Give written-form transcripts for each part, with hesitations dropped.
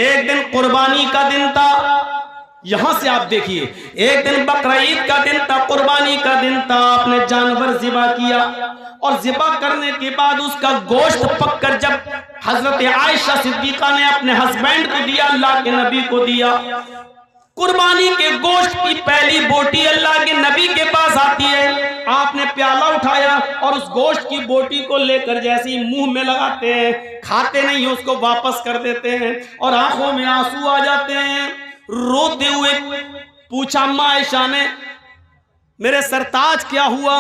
एक दिन कुर्बानी का दिन था। यहां से आप देखिए, एक दिन बकरीद का दिन था, कुर्बानी का दिन था। आपने जानवर ज़िबा किया और ज़िबा करने के बाद उसका गोश्त पककर जब हजरत आयशा सिद्दीका ने अपने हस्बैंड को दिया, अल्लाह के नबी को दिया, कुर्बानी के गोश्त की पहली बोटी अल्लाह के नबी के पास आती है। आपने प्याला उठाया और उस गोश्त की बोटी को लेकर जैसे ही मुंह में लगाते हैं, खाते नहीं, उसको वापस कर देते हैं और आंखों में आंसू आ जाते हैं। रोते हुए पूछा अम्मा आयशा ने, मेरे सरताज क्या हुआ?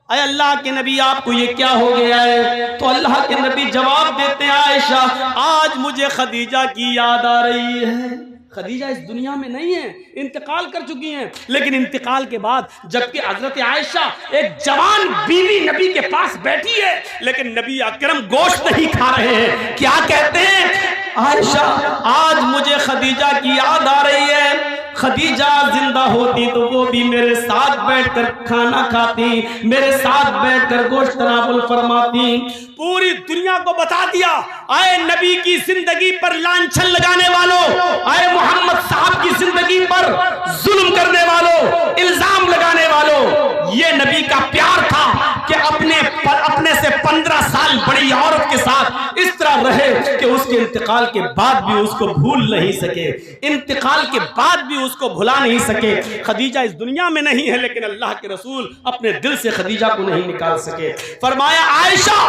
अरे अल्लाह के नबी आपको ये क्या हो गया है? तो अल्लाह के नबी जवाब देते हैं, आयशा आज मुझे खदीजा की याद आ रही है। खदीजा इस दुनिया में नहीं है, इंतकाल कर चुकी हैं। लेकिन इंतकाल के बाद जबकि हजरत आयशा एक जवान बीवी नबी के पास बैठी है, लेकिन नबी अकरम गोश्त नहीं खा रहे हैं। क्या कहते हैं? आयशा आज मुझे खदीजा की याद आ रही है। खदीजा जिंदा होती तो वो भी मेरे साथ बैठकर खाना खाती, मेरे साथ बैठकर गोश्त तनावुल फरमाती। पूरी दुनिया को बता दिया, आए नबी की जिंदगी पर लांछन लगाने वालों, आए मोहम्मद साहब की जिंदगी पर जुल्म करने वालों, इल्जाम लगाने वालों, ये नबी का प्यार था कि अपने से 15 साल बड़ी औरत के साथ इस तरह रहे कि उसके इंतकाल के बाद भी उसको भूल नहीं सके, इंतकाल के बाद भी उसको भुला नहीं सके। खदीजा इस दुनिया में नहीं है, लेकिन अल्लाह के रसूल अपने दिल से खदीजा को नहीं निकाल सके। फरमाया आयशा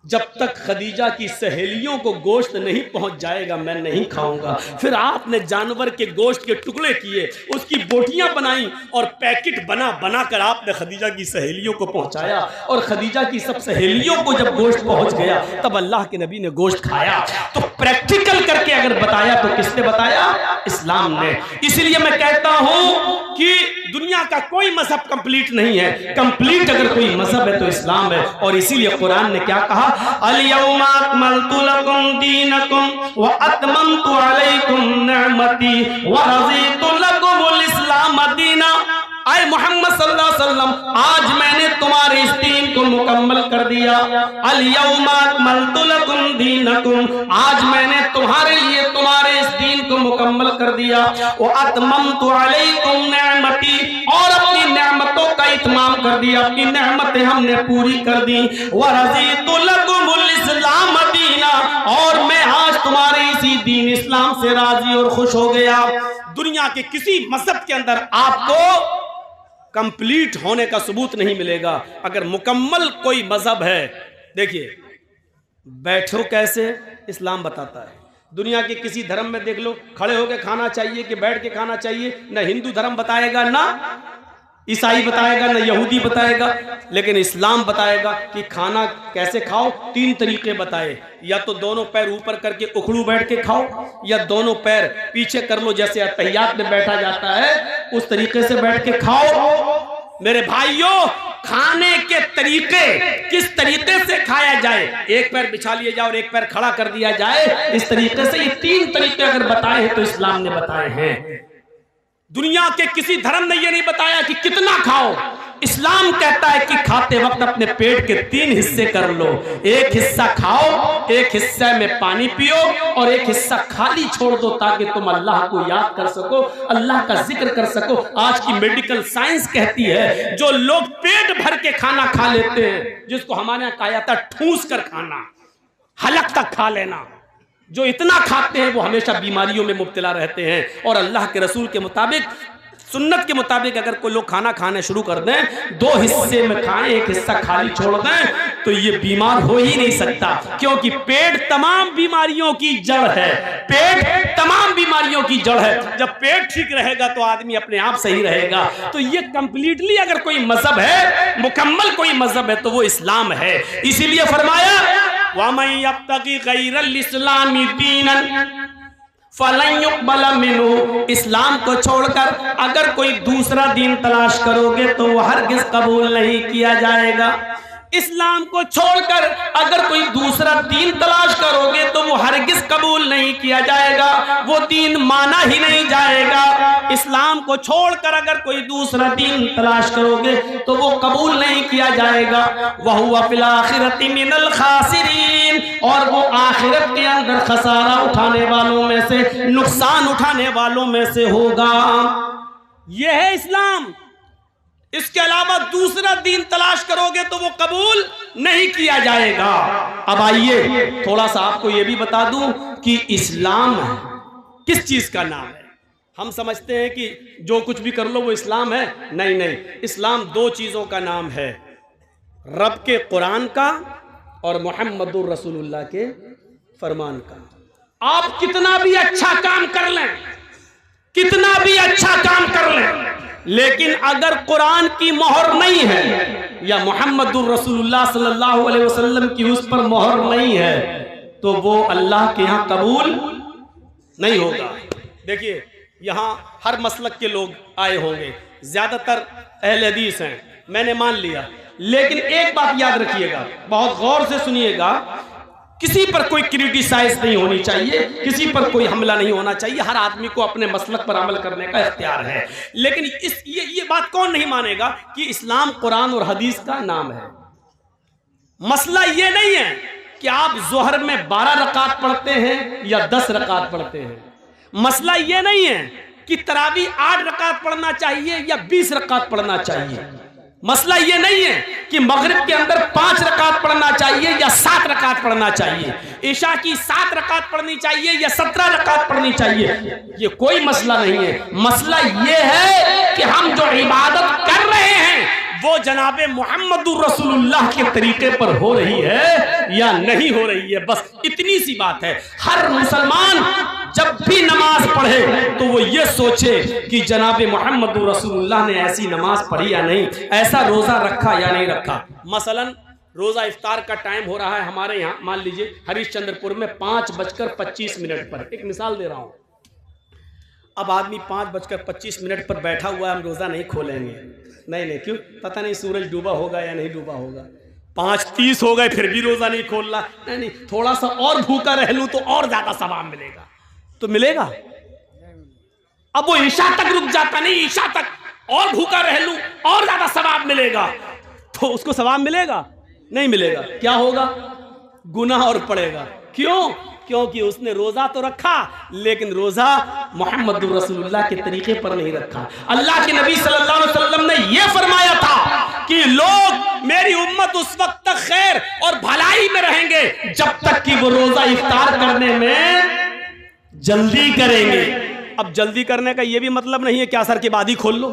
जब तक खदीजा की सहेलियों को गोश्त नहीं पहुंच जाएगा मैं नहीं खाऊंगा। फिर आपने जानवर के गोश्त के टुकड़े किए, उसकी बोटियां बनाई और पैकेट बना बना कर आपने खदीजा की सहेलियों को पहुंचाया। और खदीजा की सब सहेलियों को जब गोश्त पहुंच गया तब अल्लाह के नबी ने गोश्त खाया। तो प्रैक्टिकल करके अगर बताया तो किसने बताया? इस्लाम ने। इसलिए मैं कहता हूं कि दुनिया का कोई मजहब कंप्लीट नहीं है, कंप्लीट अगर कोई मजहब है तो इस्लाम है। और इसीलिए कुरान ने क्या कहा? अल-यौमा अकमलतु लकुम दीनकुम व अतममतु अलैकुम निअमती व रज़ीतु लकुमुल इस्लाम दीना। आए मोहम्मद सल्लल्लाहु अलैहि वसल्लम आज मैंने तुम्हारे इस दीन को मुकम्मल कर दिया। अल-यौमा अकमलतु लकुम दीनकुम आज मैंने तुम्हारे लिए तुम्हारे इस दीन को मुकम्मल कर दिया। व अतममतु अलैकुम निअमती और अपनी नेमतों का इत्माम कर दिया, अपनी नेमतें हमने पूरी कर दी। व रज़ीतु लकुमुल इस्लाम दीना और मैं आज तुम्हारे इसी दीन इस्लाम से राजी और खुश हो गया। दुनिया के किसी मजहब के अंदर आपको कंप्लीट होने का सबूत नहीं मिलेगा। अगर मुकम्मल कोई मजहब है, देखिए बैठो कैसे इस्लाम बताता है। दुनिया के किसी धर्म में देख लो, खड़े होकर खाना चाहिए कि बैठ के खाना चाहिए, ना हिंदू धर्म बताएगा, ना ईसाई बताएगा, ना यहूदी बताएगा, लेकिन इस्लाम बताएगा कि खाना कैसे खाओ। 3 तरीके बताए, या तो दोनों पैर ऊपर करके उखड़ू बैठ के खाओ, या दोनों पैर पीछे कर लो जैसे अत्तहियात में बैठा जाता है उस तरीके से बैठ के खाओ। मेरे भाइयों, खाने के तरीके किस तरीके से खाया जाए, एक पैर बिछा लिया जाए और एक पैर खड़ा कर दिया जाए, इस तरीके से, ये 3 तरीके अगर बताए हैं तो इस्लाम ने बताए हैं। दुनिया के किसी धर्म ने यह नहीं बताया कि कितना खाओ। इस्लाम कहता है कि खाते वक्त अपने पेट के 3 हिस्से कर लो, एक हिस्सा खाओ, एक हिस्से में पानी पियो और एक हिस्सा खाली छोड़ दो, ताकि तुम अल्लाह को याद कर सको, अल्लाह का जिक्र कर सको। आज की मेडिकल साइंस कहती है जो लोग पेट भर के खाना खा लेते हैं, जिसको हमारे यहाँ कहा जाता है ठूस कर खाना, हलक तक खा लेना, जो इतना खाते हैं वो हमेशा बीमारियों में मुब्तला रहते हैं। और अल्लाह के रसूल के मुताबिक, सुन्नत के मुताबिक अगर कोई लोग खाना खाने शुरू कर दें, 2 हिस्से में खाएं, एक हिस्सा खाली छोड़ दें, तो ये बीमार हो ही नहीं सकता, क्योंकि पेट तमाम बीमारियों की जड़ है। पेट तमाम बीमारियों की जड़ है। जब पेट ठीक रहेगा तो आदमी अपने आप सही रहेगा। तो ये कंप्लीटली अगर कोई मजहब है, मुकम्मल कोई मजहब है, तो वो इस्लाम है। इसीलिए फरमाया वमन यब्तगी गैरल इस्लामी दीनन फलन युक़बल मिन्हु। इस्लाम को छोड़कर अगर कोई दूसरा दीन तलाश करोगे तो वो हरगिज़ कबूल नहीं किया जाएगा। इस्लाम को छोड़कर अगर कोई दूसरा दीन तलाश करोगे तो वो हरगिज कबूल नहीं किया जाएगा, वो दीन माना ही नहीं जाएगा। इस्लाम को छोड़कर अगर कोई दूसरा दीन तलाश करोगे तो वो कबूल नहीं किया जाएगा। वहुवा फिल आखिरति मिनल खासिरीन, और वो आखिरत के अंदर खसारा उठाने वालों में से, नुकसान उठाने वालों में से होगा। यह है इस्लाम। इसके अलावा दूसरा दीन तलाश करोगे तो वो कबूल नहीं किया जाएगा। अब आइए थोड़ा सा आपको ये भी बता दूं कि इस्लाम किस चीज का नाम है। हम समझते हैं कि जो कुछ भी कर लो वो इस्लाम है। नहीं नहीं, इस्लाम दो चीजों का नाम है, रब के कुरान का और मुहम्मदुर रसूलुल्लाह के फरमान का। आप कितना भी अच्छा काम कर लें, कितना भी अच्छा काम कर लें, लेकिन अगर कुरान की मोहर नहीं है या मुहम्मदुर रसूलुल्लाह सल्लल्लाहु अलैहि वसल्लम की उस पर मोहर नहीं है तो वो अल्लाह के यहाँ कबूल नहीं होगा। देखिए यहाँ हर मसलक के लोग आए होंगे, ज्यादातर अहले हदीस हैं, मैंने मान लिया, लेकिन एक बात याद रखिएगा, बहुत गौर से सुनिएगा, किसी पर कोई क्रिटिसाइज नहीं होनी चाहिए, किसी पर कोई हमला नहीं होना चाहिए। हर आदमी को अपने मसलक पर अमल करने का इख्तियार है। लेकिन ये बात कौन नहीं मानेगा कि इस्लाम कुरान और हदीस का नाम है। मसला ये नहीं है कि आप जोहर में 12 रकात पढ़ते हैं या 10 रकात पढ़ते हैं। मसला ये नहीं है कि तरावी 8 रकात पढ़ना चाहिए या 20 रकात पढ़ना चाहिए। मसला ये नहीं है कि मगरिब के अंदर 5 रकात पढ़ना चाहिए या 7 रकात पढ़ना चाहिए, ईशा की 7 रकात पढ़नी चाहिए या 17 रकात पढ़नी चाहिए। ये कोई मसला नहीं है। मसला ये है कि हम जो इबादत कर रहे हैं वो जनाबे मुहम्मदुर रसूलुल्लाह के तरीके पर हो रही है या नहीं हो रही है, बस इतनी सी बात है। हर मुसलमान जब भी नमाज पढ़े तो वो ये सोचे कि जनाबे मुहम्मदुर रसूलुल्लाह ने ऐसी नमाज पढ़ी या नहीं, ऐसा रोजा रखा या नहीं रखा। मसलन रोजा इफ्तार का टाइम हो रहा है हमारे यहाँ, मान लीजिए हरिश्चंद्रपुर में 5:25 पर, एक मिसाल दे रहा हूँ। अब आदमी 5:25 पर बैठा हुआ है, हम रोजा नहीं खोलेंगे। नहीं, क्यों? पता नहीं सूरज डूबा होगा या नहीं डूबा होगा। 5:30 हो गए फिर भी रोजा नहीं खोल रहा। नहीं, थोड़ा सा और भूखा रह लूं तो और ज्यादा सवाब मिलेगा। तो मिलेगा? अब वो ईशा तक रुक जाता, नहीं ईशा तक और भूखा रह लूं और ज्यादा सवाब मिलेगा, तो उसको सवाब मिलेगा? नहीं मिलेगा। क्या होगा? गुनाह और पड़ेगा। क्यों? क्योंकि उसने रोजा तो रखा लेकिन रोजा मुहम्मद रसूलुल्लाह के तरीके पर नहीं रखा। अल्लाह के नबी सल्लल्लाहु अलैहि वसल्लम ने यह फरमाया था कि लोग, मेरी उम्मत उस वक्त तक खैर और भलाई में रहेंगे जब तक कि वो रोजा इफ्तार करने में जल्दी करेंगे। अब जल्दी करने का यह भी मतलब नहीं है कि असर के बाद ही खोल लो।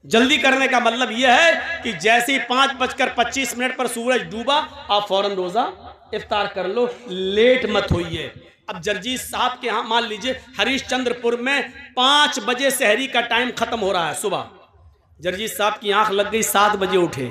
जल्दी करने का मतलब यह है कि जैसे ही 5:25 पर सूरज डूबा आप फौरन रोजा इफ्तार कर लो, लेट मत होइए। अब जर्जीस साहब के यहाँ मान लीजिए हरिश्चंद्रपुर में 5 बजे सहरी का टाइम खत्म हो रहा है सुबह। जर्जीस साहब की आंख लग गई, 7 बजे उठे।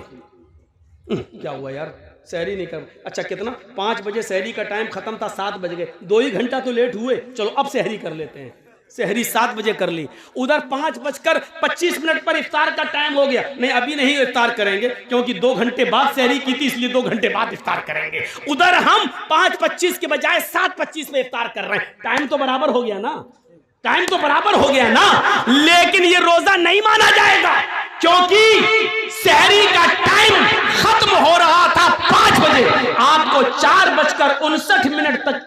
क्या हुआ यार, सहरी नहीं कर, अच्छा कितना, 5 बजे सहरी का टाइम खत्म था, 7 बज गए, 2 ही घंटा तो लेट हुए, चलो अब सहरी कर लेते हैं। सहरी 7 बजे कर ली, उधर 5:25 पर इफ्तार का टाइम हो गया। नहीं अभी नहीं इफ्तार करेंगे क्योंकि 2 घंटे बाद सहरी की थी, इसलिए 2 घंटे बाद इफ्तार करेंगे। उधर हम 5:25 के बजाय 7:25 में इफ्तार कर रहे हैं। टाइम तो बराबर हो गया ना, टाइम तो बराबर हो गया ना, लेकिन ये रोजा नहीं माना जाएगा क्योंकि सहरी का टाइम खत्म हो रहा था 5 बजे। आपको 4:59 तक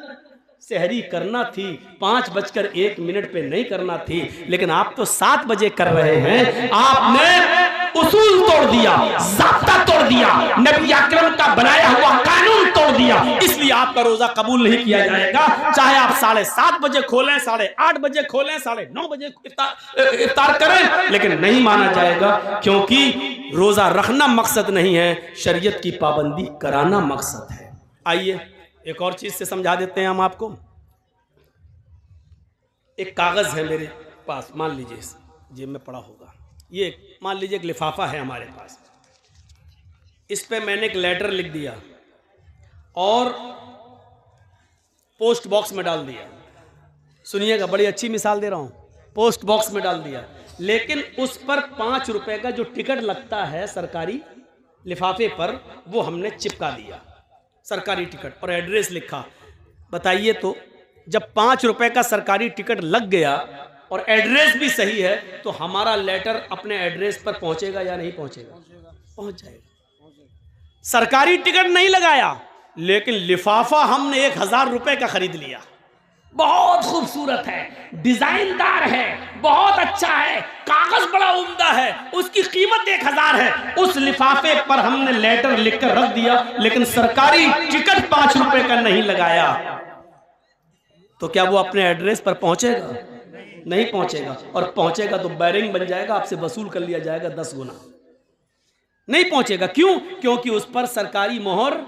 सहरी करना थी, 5:01 पे नहीं करना थी, लेकिन आप तो 7 बजे कर रहे हैं। आपने उसूल तोड़ दिया, ज़ाब्ता तोड़ दिया, नबी अकरम का बनाया हुआ कानून तोड़ दिया, इसलिए आपका रोजा कबूल नहीं किया जाएगा। चाहे आप 7:30 बजे खोलें, 8:30 बजे खोलें, 9:30 बजे इफ्तार करें, लेकिन नहीं माना जाएगा क्योंकि रोजा रखना मकसद नहीं है, शरीयत की पाबंदी कराना मकसद है। आइए एक और चीज से समझा देते हैं हम आपको। एक कागज है मेरे पास, मान लीजिए जेब में पड़ा होगा, ये मान लीजिए एक लिफाफा है हमारे पास, इस पे मैंने एक लेटर लिख दिया और पोस्ट बॉक्स में डाल दिया। सुनिएगा, बड़ी अच्छी मिसाल दे रहा हूं, पोस्ट बॉक्स में डाल दिया, लेकिन उस पर 5 रुपए का जो टिकट लगता है सरकारी, लिफाफे पर वो हमने चिपका दिया सरकारी टिकट और एड्रेस लिखा। बताइए तो जब 5 रुपए का सरकारी टिकट लग गया और एड्रेस भी सही है तो हमारा लेटर अपने एड्रेस पर पहुंचेगा या नहीं पहुंचेगा? पहुंच जाएगा। सरकारी टिकट नहीं लगाया लेकिन लिफाफा हमने 1000 रुपए का खरीद लिया। बहुत खूबसूरत है, डिजाइनदार है, बहुत अच्छा है, कागज बड़ा उम्दा है, उसकी कीमत 1000 है। उस लिफाफे पर हमने लेटर लिखकर रख दिया लेकिन सरकारी टिकट 5 रुपए का नहीं लगाया, तो क्या वो अपने एड्रेस पर पहुंचेगा? नहीं पहुंचेगा। और पहुंचेगा तो बैरिंग बन जाएगा, आपसे वसूल कर लिया जाएगा 10 गुना। नहीं पहुंचेगा। क्यों? क्योंकि उस पर सरकारी मोहर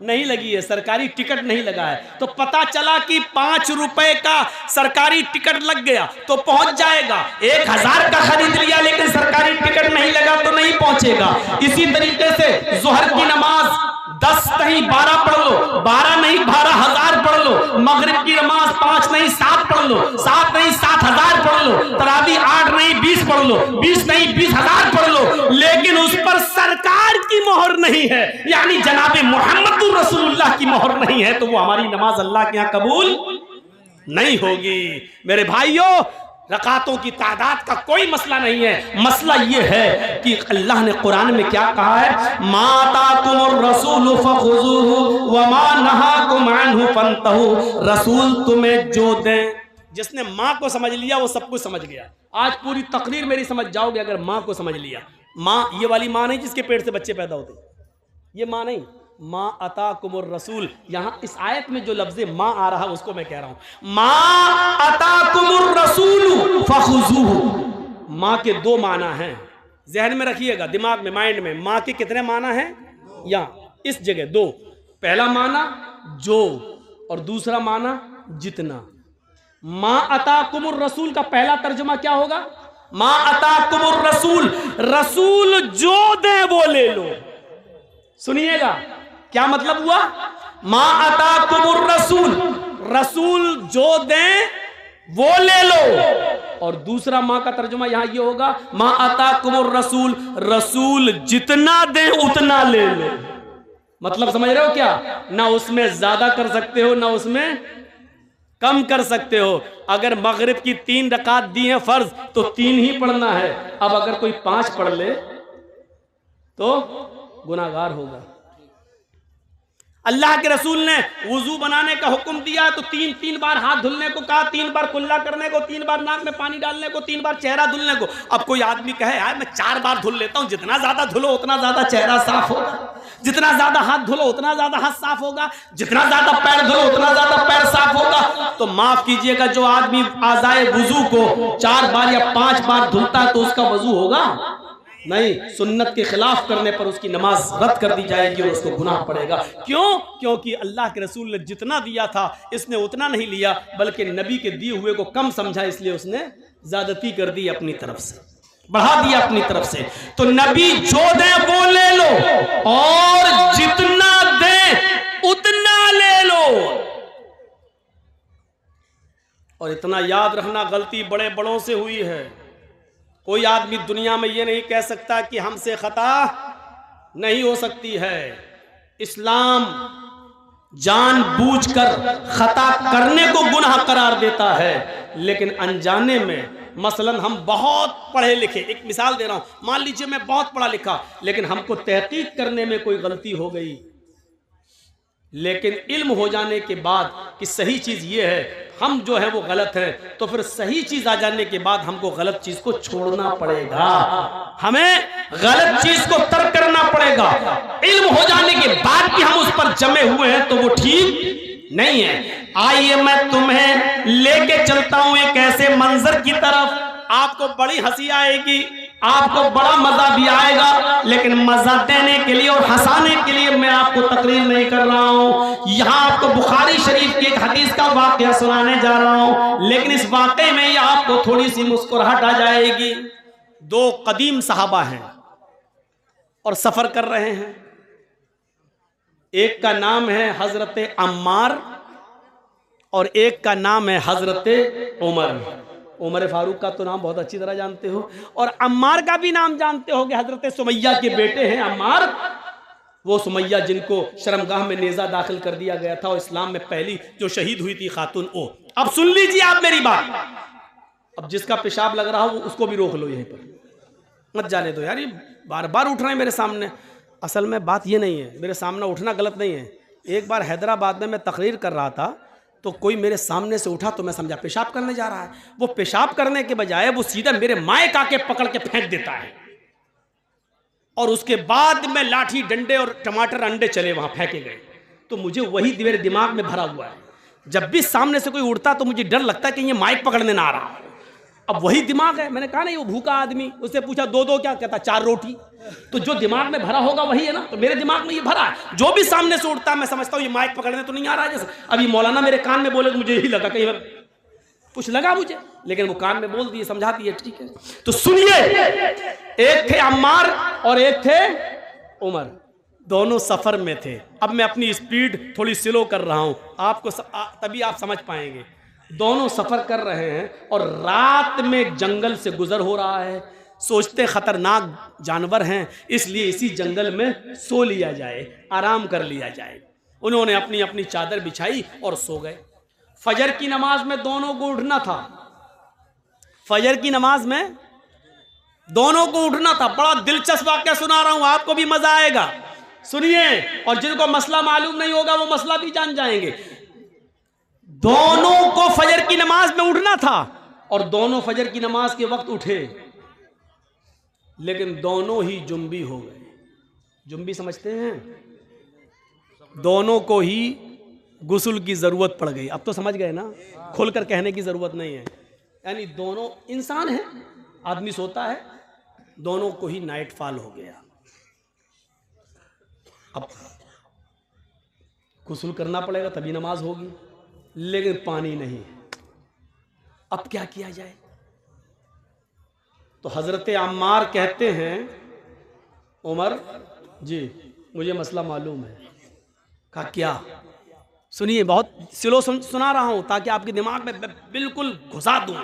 नहीं लगी है, सरकारी टिकट नहीं लगा है। तो पता चला कि 5 रुपए का सरकारी टिकट लग गया तो पहुंच जाएगा। 1000 का खरीद लिया लेकिन सरकारी टिकट नहीं लगा तो नहीं पहुंचेगा। इसी तरीके से जोहर की नमाज 10 नहीं 12 पढ़ लो, 12 नहीं 12,000 पढ़ लो। मगरिब की नमाज 5 नहीं 7 पढ़ लो, 7 नहीं 7,000 पढ़ लो। तरावी 8 नहीं 20 पढ़ लो, 20 नहीं 20,000 पढ़ लो, लेकिन उस पर सरकार की मोहर नहीं है, यानी जनाबे मोहम्मद रसूलुल्लाह की मोहर नहीं है, तो वो हमारी नमाज अल्लाह के यहां कबूल नहीं होगी। मेरे भाइयों, रकातों की तादाद का कोई मसला नहीं है। मसला ये है कि अल्लाह ने कुरान में क्या कहा है, माताकुमुर रसूल फखुज़ूहु व मा नहाकुम अन्हु फंतहु। रसूल तुम्हें जो दे, जिसने माँ को समझ लिया वो सब कुछ समझ गया। आज पूरी तकरीर मेरी समझ जाओगे अगर माँ को समझ लिया। माँ ये वाली माँ नहीं जिसके पेट से बच्चे पैदा होते, ये माँ नहीं। माँ अताकुमुर रसूल, यहां इस आयत में जो लफ्ज़ माँ आ रहा है उसको मैं कह रहा हूं। माँ अताकुमुर रसूल फखुज़ूहु। माँ के 2 माना हैं, जहन में रखिएगा, दिमाग में, माइंड में। माँ के कितने माना हैं? यहाँ इस जगह 2। पहला माना जो और दूसरा माना जितना। माँ अताकुमुर रसूल का पहला तर्जुमा क्या होगा? माँ अताकुमुर रसूल, रसूल जो दे वो ले लो। सुनिएगा क्या मतलब हुआ? माँ अताकुमुर रसूल, रसूल जो दे वो ले लो। और दूसरा माँ का तर्जुमा यहां ये होगा, माँ अताकुमुर रसूल, रसूल जितना दे उतना ले लो। मतलब समझ रहे हो क्या? ना उसमें ज्यादा कर सकते हो ना उसमें कम कर सकते हो। अगर मगरिब की 3 रकात दी है फर्ज तो 3 ही पढ़ना है। अब अगर कोई 5 पढ़ ले तो गुनाहगार होगा। अल्लाह के रसूल ने वुजू बनाने का हुक्म दिया तो 3 बार हाथ धुलने को कहा, 3 बार कुल्ला करने को, 3 बार नाक में पानी डालने को, 3 बार चेहरा धुलने को। अब कोई आदमी कहे यार मैं 4 बार धुल लेता हूं, जितना ज्यादा धुलो उतना ज्यादा चेहरा साफ होगा, जितना ज्यादा हाथ धुलो उतना ज्यादा हाथ साफ होगा, जितना ज्यादा पैर धुलो उतना ज्यादा पैर साफ होगा। तो माफ कीजिएगा, जो आदमी आज़ाए वुजू को 4 बार या 5 बार धुलता है तो उसका वजू होगा नहीं। सुन्नत के खिलाफ करने पर उसकी नमाज रद्द कर दी जाएगी और उसको गुनाह पड़ेगा। क्यों? क्योंकि अल्लाह के रसूल ने जितना दिया था इसने उतना नहीं लिया, बल्कि नबी के दिए हुए को कम समझा, इसलिए उसने ज्यादती कर दी, अपनी तरफ से बढ़ा दिया अपनी तरफ से। तो नबी जो दे वो ले लो और जितना दे उतना ले लो। और इतना याद रखना, गलती बड़े बड़ों से हुई है। कोई आदमी दुनिया में ये नहीं कह सकता कि हमसे खता नहीं हो सकती है। इस्लाम जानबूझकर खता करने को गुनाह करार देता है, लेकिन अनजाने में, मसलन हम बहुत पढ़े लिखे, एक मिसाल दे रहा हूं, मान लीजिए मैं बहुत पढ़ा लिखा लेकिन हमको तहकीक करने में कोई गलती हो गई, लेकिन इल्म हो जाने के बाद कि सही चीज ये है, हम जो है वो गलत है, तो फिर सही चीज आ जाने के बाद हमको गलत चीज को छोड़ना पड़ेगा, हमें गलत चीज को तर्क करना पड़ेगा। इल्म हो जाने के बाद भी हम उस पर जमे हुए हैं तो वो ठीक नहीं है। आइए मैं तुम्हें लेके चलता हूं एक ऐसे मंजर की तरफ, आपको बड़ी हंसी आएगी, आपको बड़ा मजा भी आएगा, लेकिन मजा देने के लिए और हंसाने के लिए मैं आपको तकरीर नहीं कर रहा हूं। यहां आपको बुखारी शरीफ की एक हदीस का वाकया सुनाने जा रहा हूं, लेकिन इस वाकये में ही आपको थोड़ी सी मुस्कुराहट आ जाएगी। 2 कदीम सहाबा हैं और सफर कर रहे हैं। एक का नाम है हजरत अम्मार और एक का नाम है हजरत उमर। उमर फारूक का तो नाम बहुत अच्छी तरह जानते हो, और अम्मार का भी नाम जानते हो कि हजरत सुमैया के बेटे हैं अम्मार। वो सुमैया जिनको शर्मगाह में नेजा दाखिल कर दिया गया था और इस्लाम में पहली जो शहीद हुई थी खातून वो। अब सुन लीजिए आप मेरी बात, अब जिसका पेशाब लग रहा हो उसको भी रोक लो, यहीं पर मत जाने दो यार, ये बार बार उठ रहे हैं मेरे सामने। असल में बात ये नहीं है, मेरे सामने उठना गलत नहीं है। एक बार हैदराबाद में मैं तकरीर कर रहा था तो कोई मेरे सामने से उठा तो मैं समझा पेशाब करने जा रहा है। वो पेशाब करने के बजाय वो सीधा मेरे माइक आके पकड़ के फेंक देता है, और उसके बाद में लाठी डंडे और टमाटर अंडे चले वहां फेंके गए। तो मुझे वही मेरे दिमाग में भरा हुआ है, जब भी सामने से कोई उड़ता तो मुझे डर लगता है कि ये माइक पकड़ने ना आ रहा। अब वही दिमाग है। मैंने कहा नहीं, वो भूखा आदमी, उससे पूछा दो दो क्या, कहता 4 रोटी। तो जो दिमाग में भरा होगा वही है ना, तो मेरे दिमाग में ये भरा है। जो भी सामने से उड़ता है मैं समझता हूँ ये माइक पकड़ने तो नहीं आ रहा है। जैसे अभी मौलाना मेरे कान में बोले तो मुझे यही लगा, कहीं कुछ लगा मुझे, लेकिन वो कान में बोल दिए, समझा दिए, ठीक है। तो सुनिए, एक थे अम्मार और एक थे उमर, दोनों सफर में थे। अब मैं अपनी स्पीड थोड़ी स्लो कर रहा हूं आपको तभी आप समझ पाएंगे। दोनों सफर कर रहे हैं और रात में जंगल से गुजर हो रहा है। सोचते खतरनाक जानवर हैं, इसलिए इसी जंगल में सो लिया जाए, आराम कर लिया जाए। उन्होंने अपनी अपनी चादर बिछाई और सो गए। फजर की नमाज में दोनों को उठना था, फजर की नमाज में दोनों को उठना था। बड़ा दिलचस्प वाकया सुना रहा हूं, आपको भी मजा आएगा, सुनिए। और जिनको मसला मालूम नहीं होगा वो मसला भी जान जाएंगे। दोनों को फजर की नमाज में उठना था और दोनों फजर की नमाज के वक्त उठे, लेकिन दोनों ही जुम्बी हो गए। जुम्बी समझते हैं? दोनों को ही गुस्ल की जरूरत पड़ गई। अब तो समझ गए ना, खुलकर कहने की जरूरत नहीं है। यानी दोनों इंसान हैं, आदमी सोता है, दोनों को ही नाइट फॉल हो गया। अब गुस्ल करना पड़ेगा तभी नमाज होगी, लेकिन पानी नहीं है। अब क्या किया जाए? तो हजरत अम्मार कहते हैं, उमर जी मुझे मसला मालूम है। कहा क्या? सुनिए, बहुत स्लो सुना रहा हूं ताकि आपके दिमाग में बिल्कुल घुसा दूं।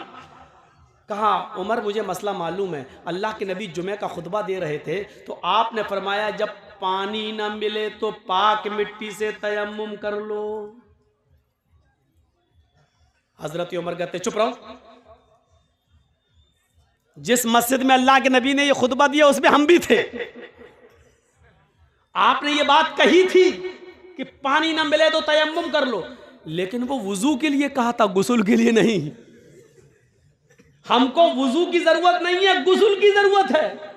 कहा उमर मुझे मसला मालूम है। अल्लाह के नबी जुमे का खुतबा दे रहे थे तो आपने फरमाया जब पानी ना मिले तो पाक मिट्टी से तयम्मुम कर लो। हजरत उमर कहते चुप रहो, जिस मस्जिद में अल्लाह के नबी ने ये खुतबा दिया उसमें हम भी थे। आपने ये बात कही थी कि पानी ना मिले तो तयम्मुम कर लो, लेकिन वो वुजू के लिए कहा था, गुस्ल के लिए नहीं। हमको वुजू की जरूरत नहीं है, गुस्ल की जरूरत है।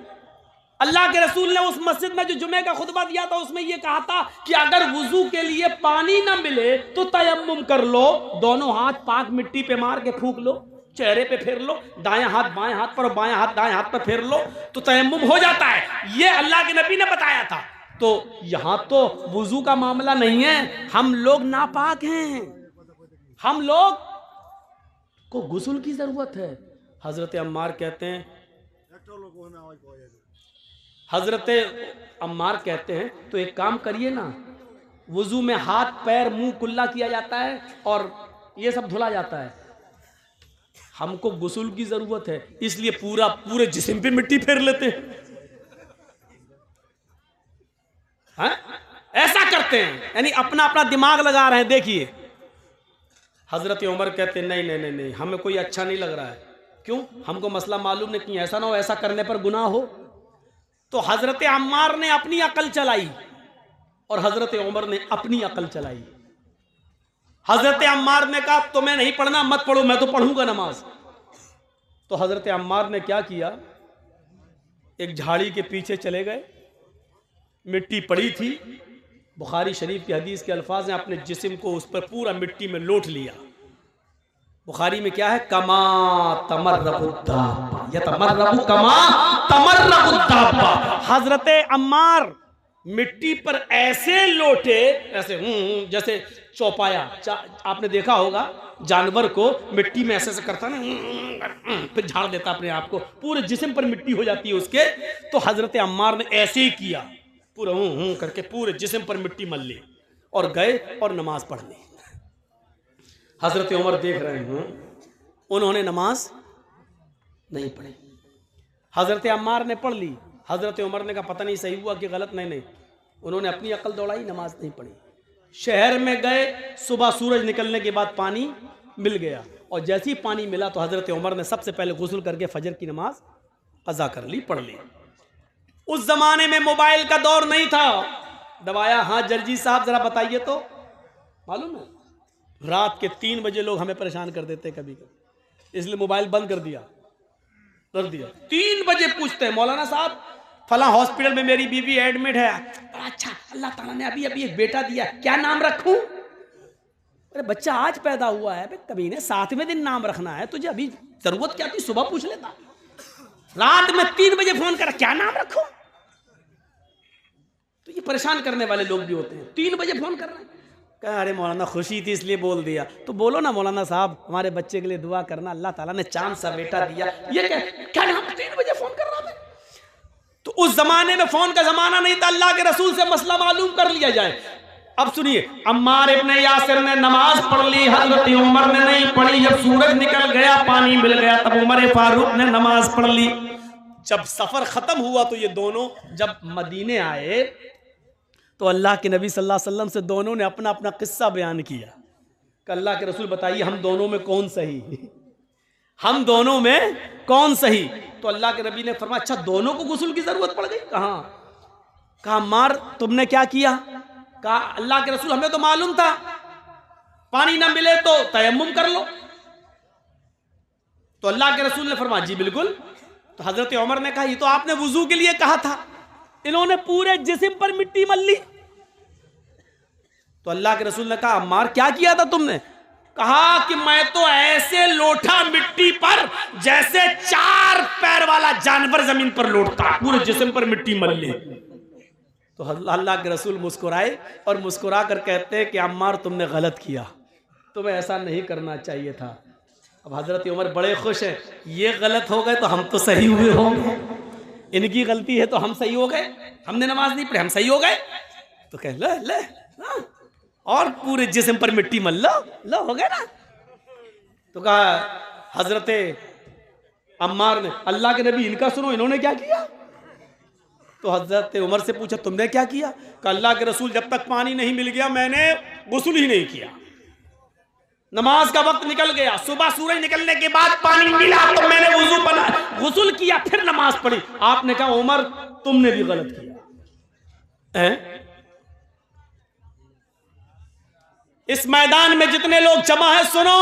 अल्लाह के रसूल ने उस मस्जिद में जो जुमे का खुतबा दिया था उसमें यह कहा था कि अगर वुजू के लिए पानी ना मिले तो तयम्मुम कर लो। दोनों हाथ पाक मिट्टी पे मार के फूंक लो, चेहरे पे फेर लो, दाएं हाथ बाएं हाथ पर, बाएं हाथ दाएं हाथ पर फेर लो तो तयम्मुम हो जाता है। ये अल्लाह के नबी ने बताया था। तो यहां तो वुजू का मामला नहीं है, हम लोग नापाक हैं, हम लोग को गुस्ल की जरूरत है। हजरत अम्मार कहते हैं, हजरत अम्मार कहते हैं तो एक काम करिए ना, वुजू में हाथ पैर मुंह कुल्ला किया जाता है और ये सब धुला जाता है। हमको गुस्ल की जरूरत है, इसलिए पूरे जिस्म पे मिट्टी फेर लेते हैं। हाँ? ऐसा करते हैं, यानी अपना अपना दिमाग लगा रहे हैं। देखिए हजरत उमर कहते हैं नहीं नहीं नहीं नहीं, हमें कोई अच्छा नहीं लग रहा है। क्यों? हमको मसला मालूम नहीं, कि ऐसा ना हो ऐसा करने पर गुनाह हो। तो हजरत अम्मार ने अपनी अकल चलाई और हजरत उमर ने अपनी अकल चलाई। हजरत अम्मार ने कहा तुम्हें नहीं पढ़ना मत पढ़ो, मैं तो पढ़ूंगा नमाज। तो हजरत अम्मार ने क्या किया, एक झाड़ी के पीछे चले गए, मिट्टी पड़ी थी। बुखारी शरीफ की हदीस के अल्फाज हैं, अपने जिस्म को उस पर पूरा मिट्टी में लोट लिया। बुखारी में क्या है, कमा तमर्रबुद्दाब्बा यतमर्रबु कमा तमर्रबुद्दाब्बा। हजरत अम्मार मिट्टी पर ऐसे लोटे, ऐसे जैसे चौपाया, आपने देखा होगा जानवर को मिट्टी में ऐसे ऐसे करता ना, फिर झाड़ देता अपने आप को, पूरे जिस्म पर मिट्टी हो जाती है उसके। तो हजरत अम्मार ने ऐसे ही किया, पूरा करके पूरे जिस्म पर मिट्टी मल ली और गए और नमाज पढ़ ली। हजरत उमर देख रहे हैं, उन्होंने नमाज नहीं पढ़ी। हजरत अम्मार ने पढ़ ली, हजरत उमर ने कहा पता नहीं सही हुआ कि गलत। नहीं, उन्होंने अपनी अकल दौड़ाई, नमाज नहीं पढ़ी। शहर में गए, सुबह सूरज निकलने के बाद पानी मिल गया, और जैसे ही पानी मिला तो हजरत उमर ने सबसे पहले गुस्ल करके फजर की नमाज कज़ा कर ली, पढ़ ली। उस जमाने में मोबाइल का दौर नहीं था। दबाया, हाँ जर्जी साहब जरा बताइए तो। मालूम है रात के 3 बजे लोग हमें परेशान कर देते कभी कभी, इसलिए मोबाइल बंद कर दिया। 3 बजे पूछते हैं, मौलाना साहब फला हॉस्पिटल में मेरी बीवी एडमिट है। अच्छा, अल्लाह ताला ने अभी अभी एक बेटा दिया, क्या नाम रखूं? अरे बच्चा आज पैदा हुआ है, कभी ने 7वें दिन नाम रखना है, तुझे अभी जरूरत क्या थी, सुबह पूछ लेता। रात में 3 बजे फोन करा, क्या नाम रखूं? तो ये परेशान करने वाले लोग भी होते हैं, 3 बजे फोन कर रहे हैं। कहा अरे मौलाना खुशी थी इसलिए बोल दिया। तो बोलो ना मौलाना साहब हमारे बच्चे के लिए दुआ करना, अल्लाह ताला ने चांद सा बेटा दिया। ये क्या नाम, 3 बजे फोन कर रहा था। तो उस जमाने में फोन का जमाना नहीं था, अल्लाह के रसूल से मसला मालूम कर लिया जाए। अब सुनिए, अम्मार इब्ने यासिर ने नमाज पढ़ ली, हजरत उमर ने नहीं पढ़ी। जब सूरज निकल गया, पानी मिल गया, तब उमर फारूक ने नमाज पढ़ ली। जब सफर खत्म हुआ तो ये दोनों जब मदीने आए तो अल्लाह के नबी सल्लल्लाहु अलैहि वसल्लम से दोनों ने अपना अपना किस्सा बयान किया कि अल्लाह के रसूल बताइए हम दोनों में कौन सही, हम दोनों में कौन सही। तो अल्लाह के नबी ने फरमाया अच्छा दोनों को गुस्ल की जरूरत पड़ गई। कहा अम्मार तुमने क्या किया? कहा अल्लाह के रसूल हमें तो मालूम था पानी ना मिले तो तयम्मुम कर लो। तो अल्लाह के रसूल ने फरमाया जी बिल्कुल। तो हजरत उमर ने कहा ये तो आपने वुजू के लिए कहा था, इन्होंने पूरे जिस्म पर मिट्टी मल ली। तो अल्लाह के रसूल ने कहा अम्मार क्या किया था तुमने? कहा कि मैं तो ऐसे लोटा मिट्टी पर जैसे 4 पैर वाला जानवर जमीन पर लोटता, पूरे जिस्म पर मिट्टी मल ली। तो अल्लाह के रसूल मुस्कुराए और मुस्कुरा कर कहते हैं कि अम्मार तुमने गलत किया, तुम्हें ऐसा नहीं करना चाहिए था। अब हजरत उमर बड़े खुश हैं, ये गलत हो गए तो हम तो सही हुए होंगे, इनकी गलती है तो हम सही हो गए, हमने नमाज नहीं पढ़ी हम सही हो गए। तो कह ले और पूरे जिस्म पर मिट्टी मल लो हो गया ना। तो कहा हजरत अम्मार ने अल्लाह के नबी इनका सुनो, इन्होंने क्या किया? तो हजरत उमर से पूछा तुमने क्या किया? कहा अल्लाह के रसूल जब तक पानी नहीं मिल गया मैंने गुस्ल ही नहीं किया। नमाज का वक्त निकल गया, सुबह सूरज निकलने के बाद पानी मिला तो मैंने वुजू बना गुस्ल किया फिर नमाज पढ़ी। आपने कहा उमर तुमने भी गलत किया। इस मैदान में जितने लोग जमा है सुनो,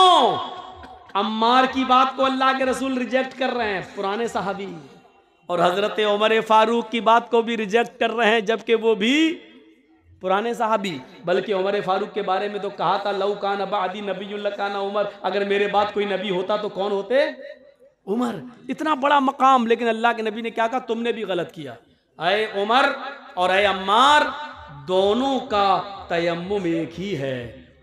अम्मार की बात को अल्लाह के रसूल रिजेक्ट कर रहे हैं, पुराने सहाबी, और हजरत उमर फारूक की बात को भी रिजेक्ट कर रहे हैं जबकि वो भी पुराने सहाबी। बल्कि उमर फारूक के बारे में तो कहा था लौ कान बादी नबीयुल्ला काना उमर, अगर मेरे बाद कोई नबी होता तो कौन होते? उमर। इतना बड़ा मकाम, लेकिन अल्लाह के नबी ने क्या कहा? तुमने भी गलत किया। अय उमर और अय अम्मार दोनों का तयम्मुम एक ही है,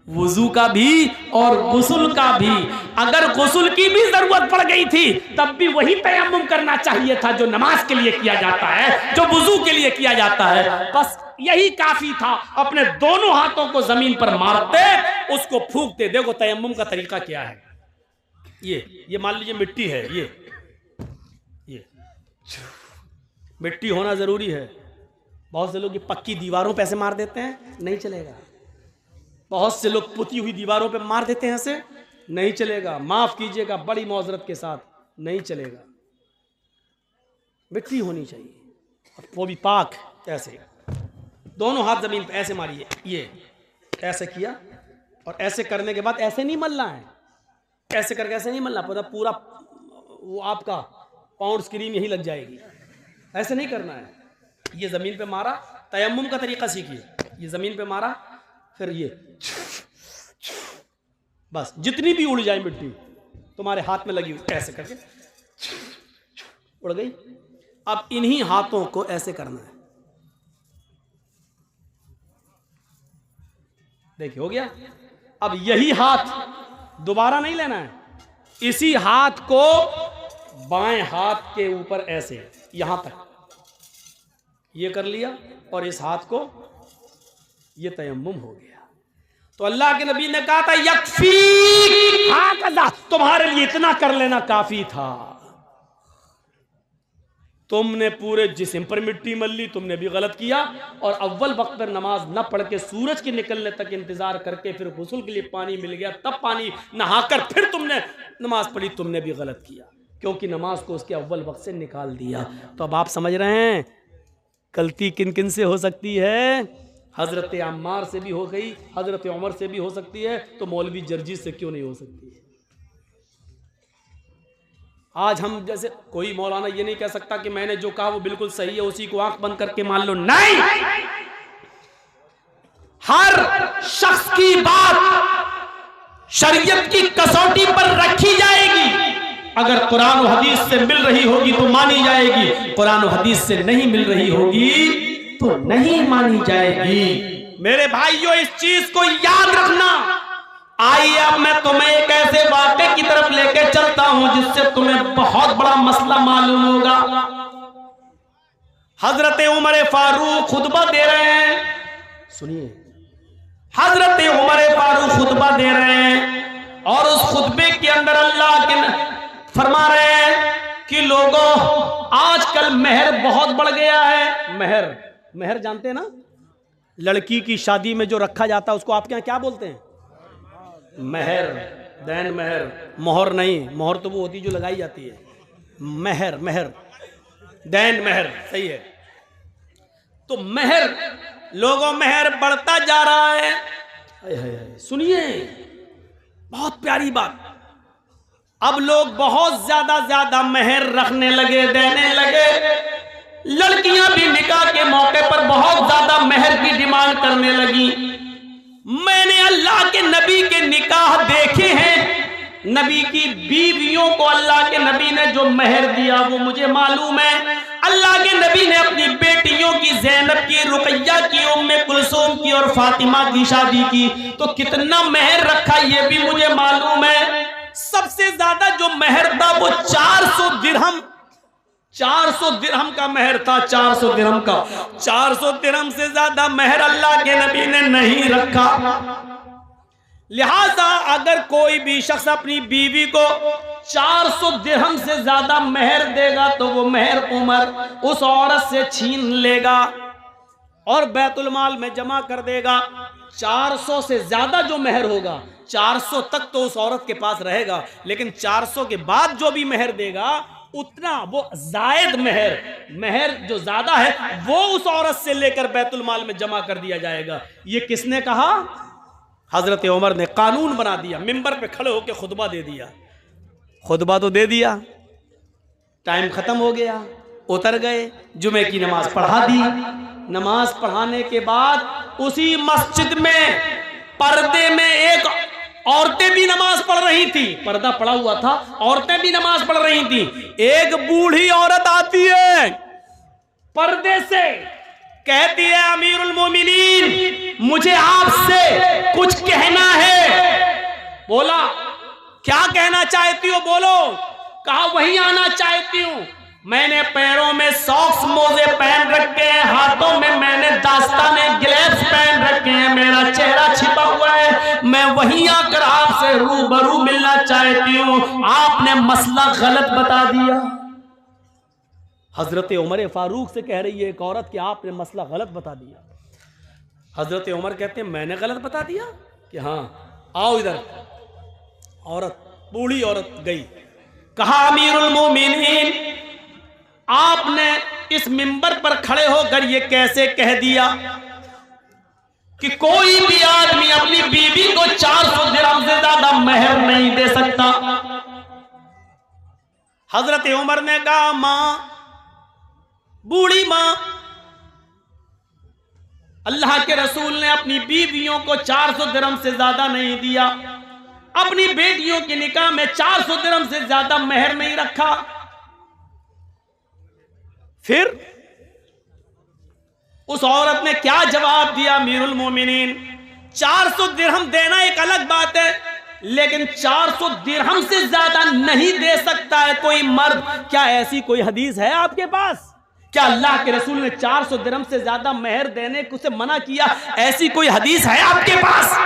वुजू का भी और गुस्ल का भी। अगर गुस्ल की भी जरूरत पड़ गई थी तब भी वही तयम्मुम करना चाहिए था जो नमाज के लिए किया जाता है, जो वुजू के लिए किया जाता है। बस यही काफी था। अपने दोनों हाथों को जमीन पर मारते, उसको फूंकते। देखो तयम्मुम का तरीका क्या है। ये मान लीजिए मिट्टी है, ये मिट्टी होना जरूरी है। बहुत से लोग ये पक्की दीवारों पे ऐसे मार देते हैं, नहीं चलेगा। बहुत से लोग पुती हुई दीवारों पे मार देते हैं ऐसे, नहीं चलेगा। माफ कीजिएगा, बड़ी मौजरत के साथ नहीं चलेगा। मिट्टी होनी चाहिए, वो भी पाक। ऐसे दोनों हाथ जमीन पे ऐसे मारिए, ये ऐसे किया, और ऐसे करने के बाद ऐसे नहीं मलना है, ऐसे करके ऐसे नहीं मलना, पूरा वो आपका पाउंड क्रीम यही लग जाएगी। ऐसे नहीं करना है। ये जमीन पे मारा, तयम्मुम का तरीका सीखिए। ये जमीन पे मारा, फिर ये बस जितनी भी उड़ जाए मिट्टी तुम्हारे हाथ में लगी हुई, ऐसे करके उड़ गई। अब इन्हीं हाथों को ऐसे करना है। देखिए हो गया। अब यही हाथ दोबारा नहीं लेना है, इसी हाथ को बाएं हाथ के ऊपर ऐसे यहां तक ये कर लिया, और इस हाथ को ये तयम्मुम हो गया। तो अल्लाह के नबी ने कहा था यकफी, हाँ कदा तुम्हारे लिए इतना कर लेना काफी था। तुमने पूरे जिस्म पर मिट्टी मल ली, तुमने भी गलत किया। और अव्वल वक्त पर नमाज न पढ़ के सूरज के निकलने तक इंतजार करके फिर गुस्ल के लिए पानी मिल गया, तब पानी नहाकर फिर तुमने नमाज पढ़ी, तुमने भी गलत किया, क्योंकि नमाज को उसके अव्वल वक्त से निकाल दिया। तो अब आप समझ रहे हैं गलती किन किन से हो सकती है? हजरत अम्मार से भी हो गई, हजरत उमर से भी हो सकती है, तो मौलवी जर्जी से क्यों नहीं हो सकती है? आज हम जैसे कोई मौलाना ये नहीं कह सकता कि मैंने जो कहा वो बिल्कुल सही है, उसी को आंख बंद करके मान लो। नहीं, हर शख्स की बात शरीयत की कसौटी पर रखी जाएगी। अगर कुरान और हदीस से मिल रही होगी तो मानी जाएगी, कुरान और हदीस से नहीं मिल रही होगी तो नहीं मानी जाएगी। मेरे भाइयों, इस चीज को याद रखना। आइए अब मैं तुम्हें एक ऐसे वाक़े की तरफ लेके चलता हूं जिससे तुम्हें बहुत बड़ा मसला मालूम होगा। हजरत उमर फारूक खुतबा दे रहे हैं, सुनिए, हजरत उमर फारूक खुतबा दे रहे हैं और उस खुतबे के अंदर अल्लाह के फरमा रहे हैं कि लोगों, आजकल मेहर बहुत बढ़ गया है। मेहर, मेहर जानते हैं ना, लड़की की शादी में जो रखा जाता है उसको आपके यहाँ क्या बोलते हैं? मेहर, दैन मेहर, मोहर नहीं, मोहर तो वो होती जो लगाई जाती है। मेहर, मेहर, दैन मेहर, सही है। तो मेहर, लोगों मेहर बढ़ता जा रहा है। सुनिए, बहुत प्यारी बात, अब लोग बहुत ज्यादा मेहर रखने लगे, देने लगे। लड़कियां भी निकाह के मौके पर बहुत ज्यादा मेहर की डिमांड करने लगी। मैंने अल्लाह के नबी के निकाह देखे हैं, नबी की बीवियों को अल्लाह के नबी ने जो मेहर दिया वो मुझे मालूम है। अल्लाह के नबी ने अपनी बेटियों की, ज़ैनब की, रुकैया की, उम्मे कुलसूम की और फातिमा की शादी की तो कितना मेहर रखा ये भी मुझे मालूम है। सबसे ज्यादा जो मेहर था वो 400 दिरहम, 400 दिरहम का मेहर था, 400 दिरहम का। 400 दिरहम से ज्यादा मेहर अल्लाह के नबी ने नहीं रखा। लिहाजा अगर कोई भी शख्स अपनी बीवी को 400 दिरहम से ज्यादा मेहर देगा तो वो मेहर उमर उस औरत से छीन लेगा और बैतुल माल में जमा कर देगा। 400 से ज्यादा जो मेहर होगा, 400 तक तो उस औरत के पास रहेगा, लेकिन 400 के बाद जो भी मेहर देगा उतना वो जायद मेहर, मेहर जो ज्यादा है वो उस औरत से लेकर बैतुल माल में जमा कर दिया जाएगा। ये किसने कहा? हजरत उमर ने कानून बना दिया, मिंबर पे खड़े होकर खुतबा दे दिया। खुतबा तो दे दिया, टाइम खत्म हो गया, उतर गए, जुमे की नमाज पढ़ा दी। नमाज पढ़ाने के बाद उसी मस्जिद में पर्दे में एक औरतें भी नमाज पढ़ रही थी, पर्दा पड़ा हुआ था, औरतें भी नमाज पढ़ रही थी। एक बूढ़ी औरत आती है पर्दे से, कहती है अमीरुल मोमिनीन मुझे आपसे कुछ कहना है। बोला क्या कहना चाहती हो? बोलो। कहा वहीं आना चाहती हूं, मैंने पैरों में सॉक्स मोजे पहन रखे हैं, हाथों में मैंने दास्ताने ग्लव्स पहन रखे हैं, मेरा चेहरा छिपा हुआ है, मैं वहीं आकर आपसे रूबरू मिलना चाहती हूं, आपने मसला गलत बता दिया। हजरत उमर फारूक से कह रही है एक औरत कि आपने मसला गलत बता दिया। हजरत उमर कहते हैं मैंने गलत बता दिया? कि हाँ, आओ इधर। औरत, बूढ़ी औरत गई, कहा अमीरुल मोमिनीन आपने इस मिंबर पर खड़े होकर ये कैसे कह दिया कि कोई भी आदमी अपनी बीवी को 400 दिरहम से ज्यादा मेहर नहीं दे सकता? हजरत उमर ने कहा मां, बूढ़ी मां, अल्लाह के रसूल ने अपनी बीवियों को 400 दिरहम से ज्यादा नहीं दिया, अपनी बेटियों के निकाह में 400 दिरहम से ज्यादा मेहर नहीं रखा। फिर उस औरत ने क्या जवाब दिया? अमीरुल मोमिनीन 400 दिरहम देना एक अलग बात है, लेकिन 400 दिरहम से ज्यादा नहीं दे सकता है कोई मर्द। क्या ऐसी कोई हदीस है आपके पास? क्या अल्लाह के रसूल ने 400 दिरहम से ज्यादा मेहर देने को से मना किया? ऐसी कोई हदीस है आपके पास?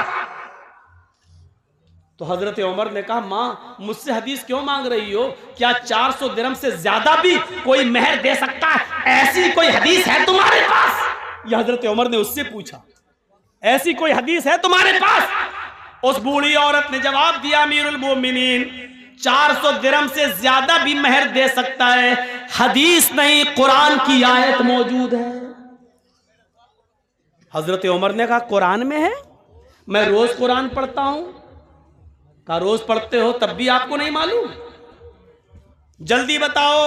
तो हजरत उमर ने कहा, माँ मुझसे हदीस क्यों मांग रही हो? क्या 400 दिरहम से ज्यादा भी कोई मेहर दे सकता है? ऐसी कोई हदीस है तुम्हारे पास? यह हजरत उमर ने उससे पूछा, ऐसी कोई हदीस है तुम्हारे पास? उस बूढ़ी औरत ने जवाब दिया, अमीरुल मोमिनीन 400 दिरहम से ज्यादा भी मेहर दे सकता है, हदीस नहीं कुरान की आयत मौजूद है। हजरत उमर ने कहा, कुरान में है? मैं रोज कुरान पढ़ता हूं। कहा, रोज पढ़ते हो तब भी आपको नहीं मालूम? जल्दी बताओ।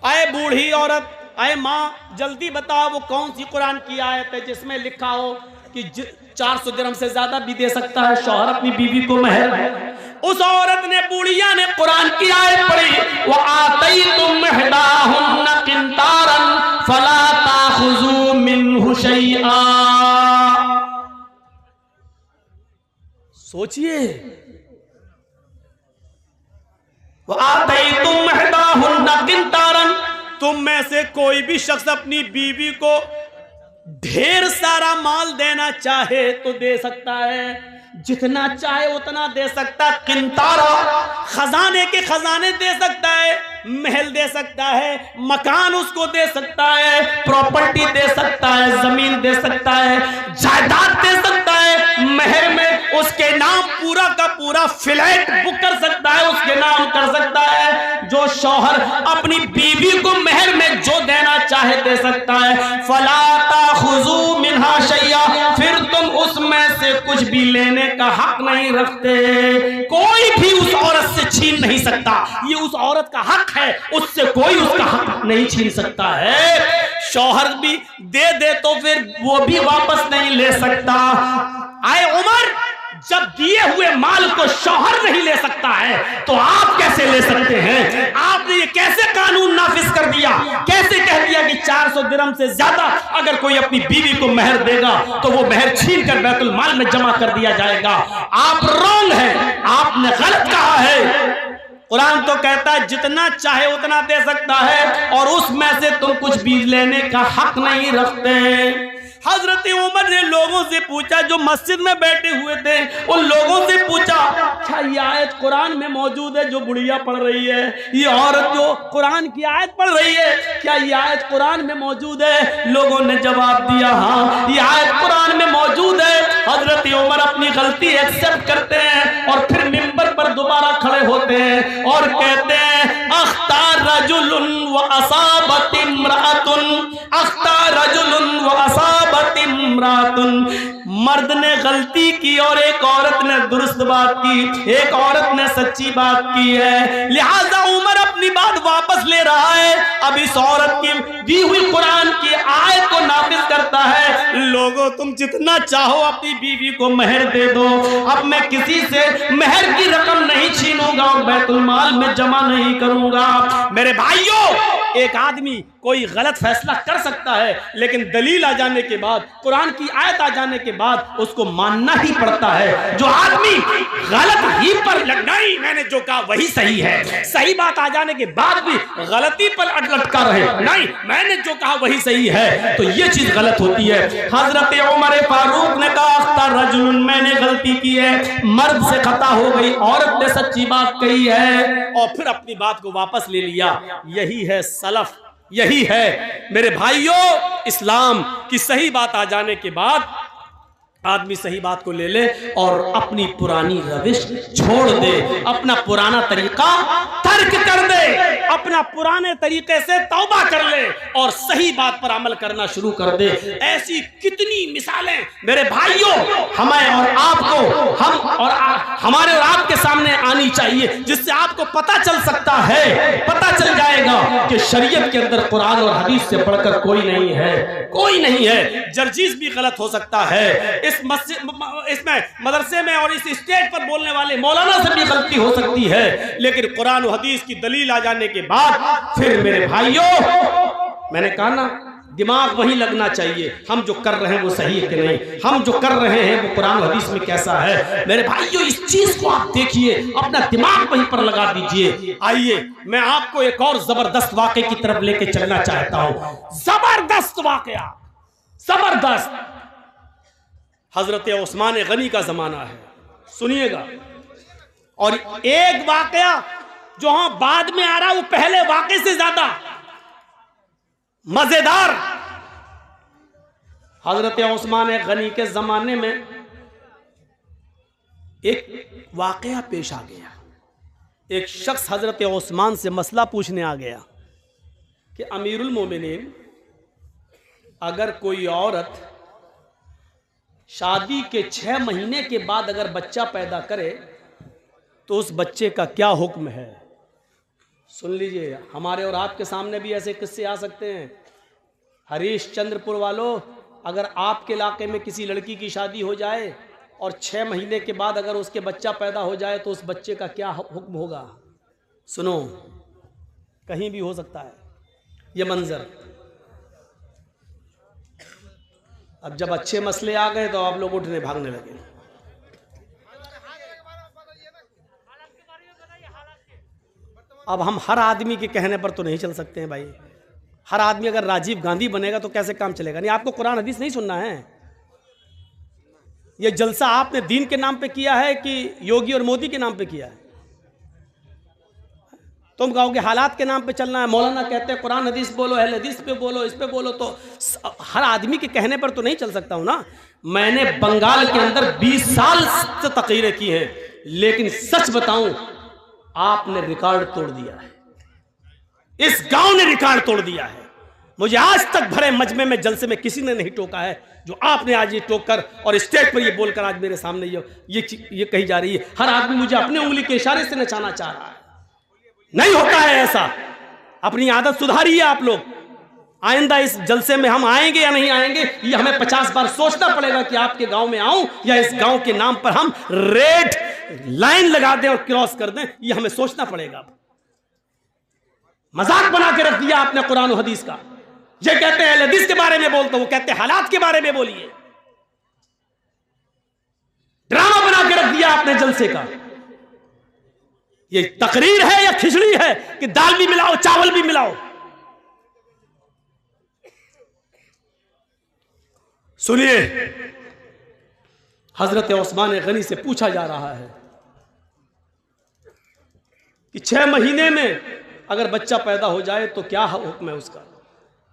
आए बूढ़ी औरत, आए माँ, जल्दी बताओ वो कौन सी कुरान की आयत है जिसमें लिखा हो कि 400 दिरहम से ज्यादा भी दे सकता है शौहर अपनी बीवी को मेहर। उस औरत ने, बूढ़िया ने कुरान की आयत पढ़ी, व आतैतुम इहदाहुन्ना किंतारन फला ताखुजू मिन्हु शैआ। सोचिए, व आतैतुम इहदाहुन्ना किंतारन, तुम में से कोई भी शख्स अपनी बीवी को ढेर सारा माल देना चाहे तो दे सकता है, जितना चाहे उतना दे सकता है। किंतारा, खजाने के खजाने दे सकता है, महल दे सकता है, मकान उसको दे सकता है, प्रॉपर्टी दे सकता है, जमीन दे सकता है, जायदाद दे सकता है। महर में उसके नाम पूरा का पूरा फ्लैट बुक कर सकता है, उसके नाम कर सकता है। जो शौहर अपनी बीवी को महर में जो देना चाहे दे सकता है। फला ताखुजू मिन्हा शैया, फिर तुम उसमें से कुछ भी लेने का हक नहीं रखते। कोई भी उस औरत से छीन नहीं सकता, ये उस औरत का हक है, उससे कोई उसका हक नहीं छीन सकता है। शौहर भी दे तो फिर वो भी वापस नहीं ले सकता। आए उमर, जब दिए हुए माल को शौहर नहीं ले सकता है तो आप कैसे ले सकते हैं? आपने ये कैसे कानून नाफिज कर दिया? कैसे कह दिया कि 400 दिरहम से ज्यादा अगर कोई अपनी बीवी को मेहर देगा तो वो मेहर छीन कर बैतुल माल में जमा कर दिया जाएगा? आप रॉन्ग हैं, आपने गलत कहा है। कुरान तो कहता है जितना चाहे उतना दे सकता है और उसमें से तुम कुछ भी लेने का हक नहीं रखते। हजरत उमर ने लोगों से पूछा, जो मस्जिद में बैठे हुए थे उन लोगों से पूछा, क्या ये आयत कुरान में मौजूद है जो बुढ़िया पढ़ रही है? ये औरत जो कुरान की आयत पढ़ रही है, क्या ये आयत कुरान में मौजूद है? लोगों ने जवाब दिया, हाँ ये आयत कुरान में मौजूद है। हजरत उमर अपनी गलती एक्सेप्ट करते हैं और फिर मिंबर पर दोबारा खड़े होते हैं और कहते हैं, अख्तार रजुलुन व असाबत इम्रातुन, अख्तार रजुलुन व असाबत इम्रातुन। मर्द ने गलती की और एक औरत ने दुरुस्त बात की, एक औरत ने सच्ची बात की है, लिहाजा उमर अपनी बात वापस ले रहा है। अब इस औरत की दी हुई कुरान की आयत को नाफिज करता है। लोगों, तुम जितना चाहो अपनी बीवी को मेहर दे दो, अब मैं किसी से मेहर की रकम नहीं छीनूंगा और बैतुल माल में जमा नहीं करूंगा। मेरे भाइयों, एक आदमी कोई गलत फैसला कर सकता है, लेकिन दलील आ जाने के बाद, कुरान की आयत आ जाने के बाद उसको मानना ही पड़ता है। जो आदमी गलत ही पर नहीं, मैंने जो कहा वही सही है, सही बात आ जाने के बाद भी गलती पर लटका रहे, नहीं मैंने जो कहा वही सही है, तो ये चीज गलत होती है। हजरत उमर फारूक ने कहा, अख्तर रजुलन, मैंने गलती की है, मर्द से खता हो गई, औरत ने सच्ची बात कही है, और फिर अपनी बात को वापस ले लिया। यही है सलफ, यही है मेरे भाइयों। इस्लाम की सही बात आ जाने के बाद आदमी सही बात को ले ले और अपनी पुरानी रविश छोड़ दे, अपना पुराना तरीका तर्क कर दे, अपना पुराने तरीके से तौबा कर ले और सही बात पर अमल करना शुरू कर दे। ऐसी कितनी मिसालें मेरे भाइयों हमें और आपको, हम और हमारे और आपके सामने आनी चाहिए, जिससे आपको पता चल सकता है, पता चल जाएगा कि शरीयत के अंदर कुरान और हदीस से बढ़कर कोई नहीं है, कोई नहीं है। जर्जीज भी गलत हो सकता है, इस मस्जिद, इसमें मदरसे में और इस स्टेज पर बोलने वाले मौलाना से भी गलती हो सकती है, लेकिन कुरान और हदीस की दलील आ जाने के बाद फिर मेरे भाइयों, मैंने कहा ना, दिमाग वही लगना चाहिए, हम जो कर रहे हैं वो सही है कि नहीं, हम जो कर रहे हैं वो कुरान हदीस में कैसा है। मेरे भाइयों, इस चीज को आप देखिए, अपना दिमाग वहीं पर लगा दीजिए। आइए मैं आपको एक और जबरदस्त वाकये की तरफ लेके चलना चाहता हूं। जबरदस्त वाकया, जबरदस्त। हजरत उस्मान गनी का जमाना है, सुनिएगा। और एक वाकया जो हाँ बाद में आ रहा वो पहले वाकये से ज्यादा मजेदार। हजरत उस्मान गनी के जमाने में एक वाकया पेश आ गया। एक शख्स हजरत उस्मान से मसला पूछने आ गया कि अमीरुल मोमिनीन, अगर कोई औरत शादी के 6 महीने के बाद अगर बच्चा पैदा करे तो उस बच्चे का क्या हुक्म है? सुन लीजिए, हमारे और आपके सामने भी ऐसे किस्से आ सकते हैं। हरीशचंद्रपुर वालों, अगर आपके इलाके में किसी लड़की की शादी हो जाए और 6 महीने के बाद अगर उसके बच्चा पैदा हो जाए तो उस बच्चे का क्या हुक्म होगा? सुनो, कहीं भी हो सकता है ये मंजर। अब जब अच्छे मसले आ गए तो आप लोग उठने भागने लगे। अब हम हर आदमी के कहने पर तो नहीं चल सकते हैं भाई। हर आदमी अगर राजीव गांधी बनेगा तो कैसे काम चलेगा? नहीं, आपको कुरान हदीस नहीं सुनना है। ये जलसा आपने दीन के नाम पे किया है कि योगी और मोदी के नाम पे किया है? तुम कहोगे हालात के नाम पे चलना है। मौलाना कहते हैं कुरान हदीस बोलो, अहले हदीस पे बोलो, इस पे बोलो। तो हर आदमी के कहने पर तो नहीं चल सकता हूं ना। मैंने बंगाल के अंदर 20 साल से तकरीरें की हैं, लेकिन सच बताऊं आपने रिकॉर्ड तोड़ दिया है। इस गांव ने रिकॉर्ड तोड़ दिया है। मुझे आज तक भरे मजमे में जलसे में किसी ने नहीं टोका है जो आपने आज ये टोक कर और स्टेज पर ये बोलकर आज मेरे सामने ये कही जा रही है। हर आदमी मुझे अपने उंगली के इशारे से नचाना चाह रहा है। नहीं होता है ऐसा। अपनी आदत सुधारिए आप लोग। आइंदा इस जलसे में हम आएंगे या नहीं आएंगे, ये हमें 50 बार सोचना पड़ेगा कि आपके गांव में आऊं या इस गांव के नाम पर हम रेड लाइन लगा दें और क्रॉस कर दें। ये हमें सोचना पड़ेगा। मजाक बना के रख दिया आपने कुरान और हदीस का। ये कहते हैं हदीस के बारे में बोलते, वो कहते हैं हालात के बारे में बोलिए। ड्रामा बना के रख दिया आपने जलसे का। ये तकरीर है या खिचड़ी है कि दाल भी मिलाओ चावल भी मिलाओ? सुनिए, हजरत उस्मान गनी से पूछा जा रहा है कि 6 महीने में अगर बच्चा पैदा हो जाए तो क्या हुक्म है उसका?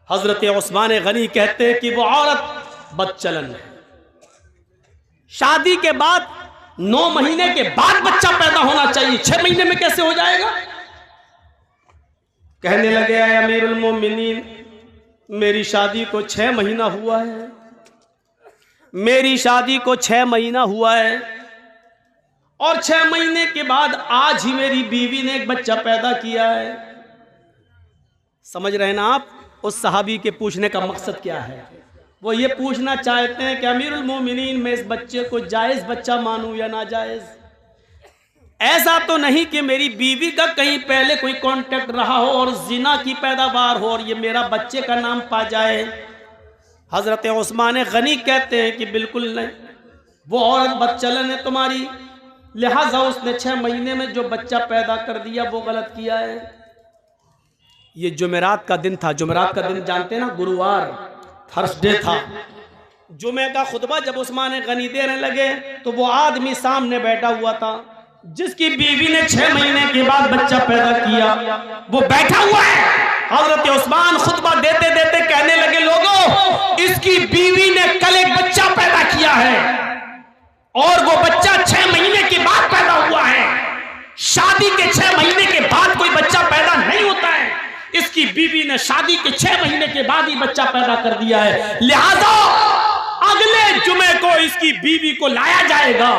हजरत उस्मान गनी कहते हैं कि वो औरत बदचलन है। शादी के बाद 9 महीने के बाद बच्चा पैदा होना चाहिए, 6 महीने में कैसे हो जाएगा? कहने लगे अमीरुल मोमिनीन, मेरी शादी को 6 महीना हुआ है। मेरी शादी को 6 महीना हुआ है और 6 महीने के बाद आज ही मेरी बीवी ने एक बच्चा पैदा किया है। समझ रहे हैं ना आप उस सहाबी के पूछने का मकसद क्या है? वो ये पूछना चाहते हैं कि अमीरुल मोमिनीन, मैं इस बच्चे को जायज बच्चा मानूं या नाजायज? ऐसा तो नहीं कि मेरी बीवी का कहीं पहले कोई कांटेक्ट रहा हो और जिना की पैदावार हो और ये मेरा बच्चे का नाम पा जाए? हजरत उस्मान गनी कहते हैं कि बिल्कुल नहीं, वो औरत बदचलन है तुम्हारी, लिहाजा उसने 6 महीने में जो बच्चा पैदा कर दिया वो गलत किया है। ये जुमेरात का दिन था। जुमेरात का दिन जानते हैं ना, गुरुवार, थर्सडे था। जुमे का खुतबा जब उस्मान गनी देने लगे तो वो आदमी सामने बैठा हुआ था जिसकी बीवी ने 6 महीने के बाद बच्चा पैदा किया, वो बैठा हुआ है। हजरत उस्मान खुतबा देते देते कहने लगे, लोगों, इसकी बीवी ने कल एक बच्चा पैदा किया है और वो बच्चा 6 महीने के बाद पैदा हुआ है। शादी के 6 महीने के बाद कोई बच्चा पैदा नहीं होता है। इसकी बीवी ने शादी के 6 महीने के बाद ही बच्चा पैदा कर दिया है। लिहाजा अगले जुमे को इसकी बीवी को लाया जाएगा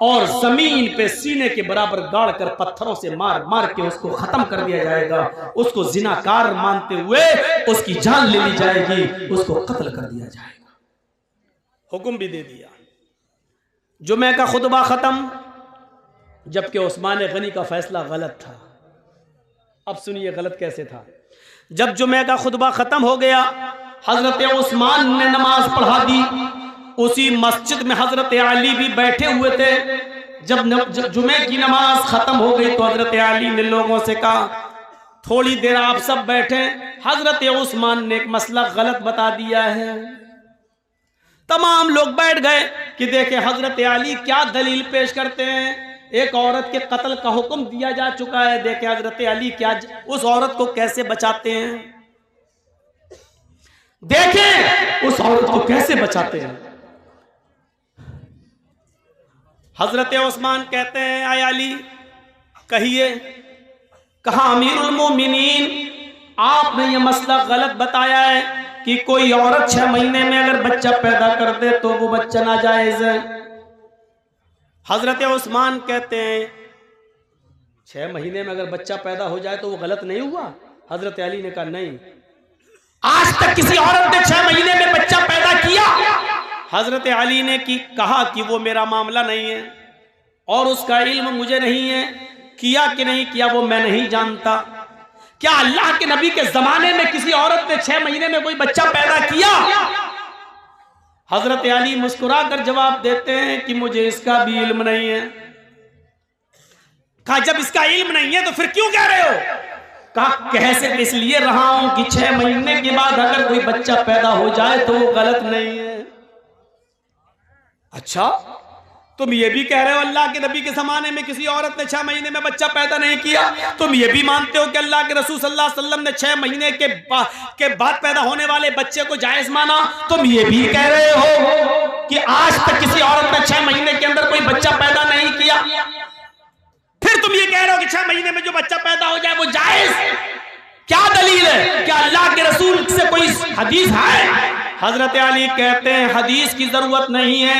और जमीन पे सीने के बराबर गाड़ कर पत्थरों से मार मार के उसको खत्म कर दिया जाएगा। उसको जिनाकार मानते हुए उसकी जान ले ली जाएगी, उसको कत्ल कर दिया जाएगा। हुक्म भी दे दिया। जुमे का खुतबा खत्म, जबकि उस्मान गनी का फैसला गलत था। अब सुनिए गलत कैसे था। जब जुमे का खुतबा खत्म हो गया, हजरत उस्मान ने नमाज पढ़ा दी। उसी मस्जिद में हजरत अली भी बैठे हुए थे। जब जुमे की नमाज खत्म हो गई तो हजरत अली ने लोगों से कहा, थोड़ी देर आप सब बैठे, हजरत उस्मान ने एक मसला गलत बता दिया है। तमाम लोग बैठ गए कि देखे हजरत अली क्या दलील पेश करते हैं। एक औरत के कत्ल का हुक्म दिया जा चुका है। देखे हजरत अली क्या उस औरत को कैसे बचाते हैं, देखें उस औरत को कैसे बचाते हैं। हजरत उस्मान कहते हैं, आय अली कहिए। कहा अमीरुल मोमिनीन, आपने ये मसला गलत बताया है कि कोई औरत 6 महीने में अगर बच्चा पैदा कर दे तो वो बच्चा नाजायज है। हजरत उस्मान कहते हैं 6 महीने में अगर बच्चा पैदा हो जाए तो वो गलत नहीं हुआ। हजरत अली ने कहा नहीं, आज तक किसी औरत ने 6 महीने में बच्चा पैदा किया? हजरत अली ने कहा कि वो मेरा मामला नहीं है और उसका इल्म मुझे नहीं है, किया कि नहीं किया वो मैं नहीं जानता। क्या अल्लाह के नबी के जमाने में किसी औरत ने 6 महीने में कोई बच्चा पैदा किया? हजरत अली मुस्कुरा कर जवाब देते हैं कि मुझे इसका भी इल्म नहीं है। कहा जब इसका इल्म नहीं है तो फिर क्यों कह रहे हो? कहा कह से इसलिए रहा हूं कि 6 महीने के बाद अगर कोई बच्चा पैदा हो जाए तो वो गलत नहीं है। अच्छा, तुम ये भी कह रहे हो अल्लाह के नबी के जमाने में किसी औरत ने 6 महीने में बच्चा पैदा नहीं किया? तुम ये भी मानते हो कि अल्लाह के रसूल सल्लल्लाहु अलैहि वसल्लम ने 6 महीने के बाद पैदा होने वाले बच्चे को जायज माना? तुम ये भी कह रहे हो कि आज तक किसी औरत ने 6 महीने के अंदर कोई बच्चा पैदा नहीं किया? फिर तुम ये कह रहे हो कि 6 महीने में जो बच्चा पैदा हो जाए वो जायज? क्या दलील है? क्या अल्लाह के रसूल से कोई हदीस है? हजरत अली कहते हैं हदीस की जरूरत नहीं है,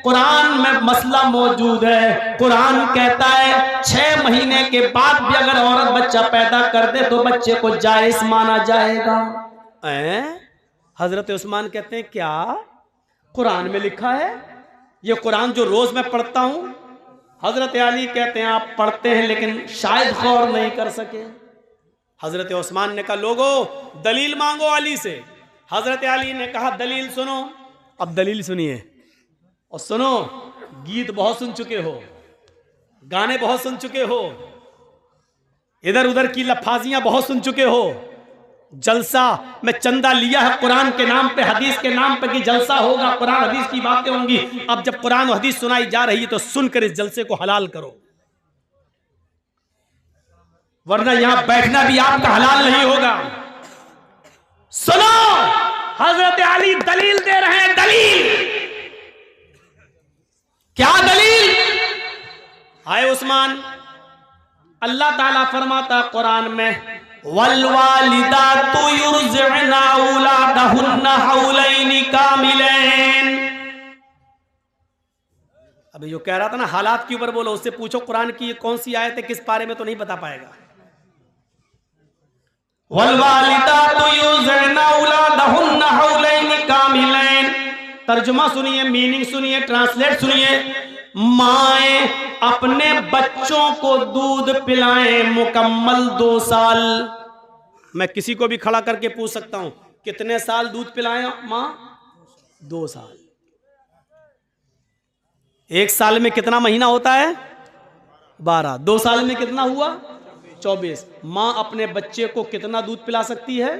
कुरान में मसला मौजूद है। कुरान कहता है 6 महीने के बाद भी अगर औरत बच्चा पैदा कर दे तो बच्चे को जायज माना जाएगा। हजरत उस्मान कहते हैं क्या कुरान में लिखा है? ये कुरान जो रोज मैं पढ़ता हूं। हजरत अली कहते हैं आप पढ़ते हैं लेकिन शायद गौर नहीं कर सके। हजरत उस्मान ने कहा लोगो दलील मांगो अली से। हजरत अली ने कहा दलील सुनो। अब दलील सुनिए और सुनो, गीत बहुत सुन चुके हो, गाने बहुत सुन चुके हो, इधर उधर की लफाजियां बहुत सुन चुके हो। जलसा में चंदा लिया है कुरान के नाम पे, हदीस के नाम पे कि जलसा होगा, कुरान हदीस की बातें होंगी। अब जब कुरान और हदीस सुनाई जा रही है तो सुनकर इस जलसे को हलाल करो, वरना यहां बैठना भी आपका हलाल नहीं होगा। सुनो, हजरत अली दलील दे रहे हैं। दलील क्या? दलील हाय उस्मान, अल्लाह ताला फरमाता कुरान में वल्वालिदातु युरज़िअना औलादहुन्ना हौलैनि कामिलैन। अभी जो कह रहा था ना हालात के ऊपर बोलो, उससे पूछो कुरान की ये कौन सी आयत है, किस पारे में, तो नहीं बता पाएगा। वल्वालिदातु युरज़िअना औलादहुन्ना हौलैनि कामिलैन। तर्जुमा सुनिए, मीनिंग सुनिए, ट्रांसलेट सुनिए। माएं अपने बच्चों को दूध पिलाएं मुकम्मल 2 साल। मैं किसी को भी खड़ा करके पूछ सकता हूं कितने साल दूध पिलाएं मां? 2 साल। 1 साल में कितना महीना होता है? 12। 2 साल में कितना हुआ? 24। मां अपने बच्चे को कितना दूध पिला सकती है?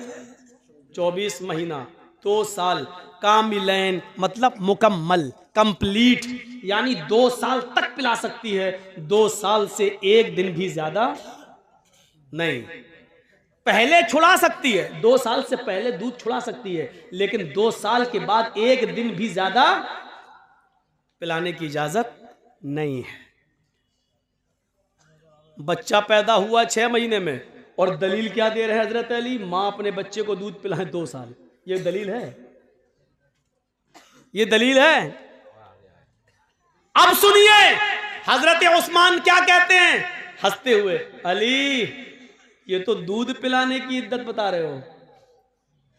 24 महीना, 2 साल। कामिलैन मतलब मुकम्मल, कंप्लीट, यानी 2 साल तक पिला सकती है। 2 साल से 1 दिन भी ज्यादा नहीं। पहले छुड़ा सकती है, 2 साल से पहले दूध छुड़ा सकती है, लेकिन 2 साल के बाद 1 दिन भी ज्यादा पिलाने की इजाजत नहीं है। बच्चा पैदा हुआ 6 महीने में और दलील क्या दे रहे हैं हजरत अली? मां अपने बच्चे को दूध पिलाए 2 साल। ये दलील है? ये दलील है? अब सुनिए हजरत उस्मान क्या कहते हैं हंसते हुए, अली ये तो दूध पिलाने की इद्दत बता रहे हो,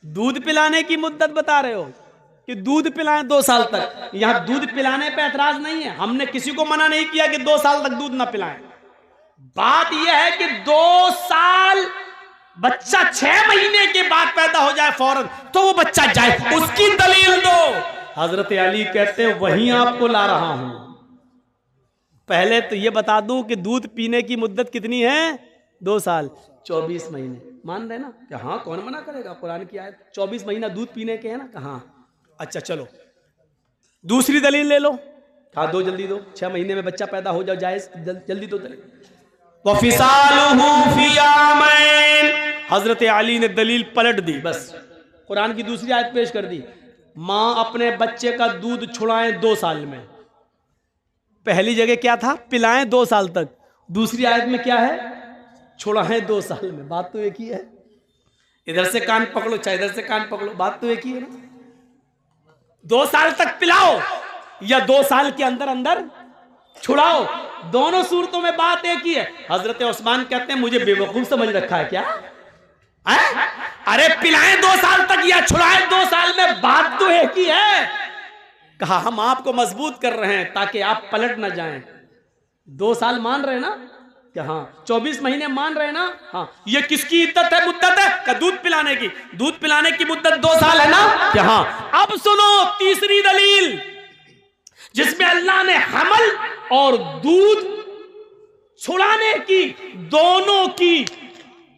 दूध पिलाने की मुद्दत बता रहे हो कि दूध पिलाएं 2 साल तक। यहां दूध पिलाने पे एतराज नहीं है, हमने किसी को मना नहीं किया कि 2 साल तक दूध ना पिलाएं। बात यह है कि 2 साल, बच्चा 6 महीने के बाद पैदा हो जाए फौरन तो वो बच्चा जाए, उसकी दलील दो। हजरत अली कहते हैं वहीं आपको ला रहा हूं। पहले तो ये बता दूं कि दूध पीने की मुद्दत कितनी है? 2 साल, 24 महीने। मान रहे ना कि हाँ, कौन मना करेगा, कुरान की आयत 24 महीना दूध पीने के है ना, कहाँ। अच्छा चलो दूसरी दलील ले लो। कहा दो, जल्दी दो, 6 महीने में बच्चा पैदा हो जाओ, जायज, जल्दी दो। वफिसालुहु फी आमैन, हजरत अली ने दलील पलट दी, बस कुरान की दूसरी आयत पेश कर दी। माँ अपने बच्चे का दूध छुड़ाएं 2 साल में। पहली जगह क्या था? पिलाएं 2 साल तक। दूसरी आयत में क्या है? छुड़ाएं 2 साल में। बात तो एक ही है। इधर से कान पकड़ो चाहे इधर से कान पकड़ो, बात तो एक ही है ना। 2 साल तक पिलाओ या 2 साल के अंदर अंदर छुड़ाओ, दोनों सूरतों में बात एक ही है। हजरत उस्मान कहते हैं मुझे बेवकूफ समझ रखा है क्या? अरे पिलाएं 2 साल तक या छुड़ाएं 2 साल में, बात तो एक ही है। कहा हम आपको मजबूत कर रहे हैं ताकि आप पलट ना जाएं। 2 साल मान रहे ना? क्या हाँ 24 महीने मान रहे ना? हाँ। ये किसकी इद्दत है, मुद्दत है? का दूध पिलाने की। दूध पिलाने की मुद्दत 2 साल है ना? क्या हाँ। अब सुनो तीसरी दलील, जिसमें अल्लाह ने हमल और दूध छुड़ाने की दोनों की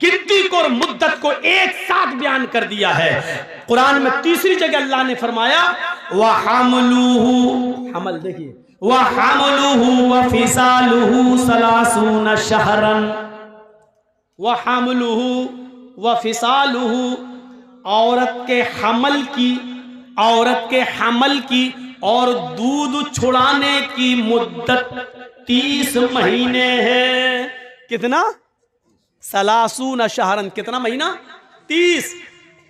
गिनती को और मुद्दत को एक साथ बयान कर दिया है। कुरान में तीसरी जगह अल्लाह ने फरमाया वहमलुहु, हमल देखिए, वहमलुहु वफिसालुहु सलासून शहरन, वहमलुहु वफिसालुहु, औरत के हमल की और दूध छुड़ाने की मुद्दत 30 महीने है। कितना? सलासून शहरन, कितना महीना? 30,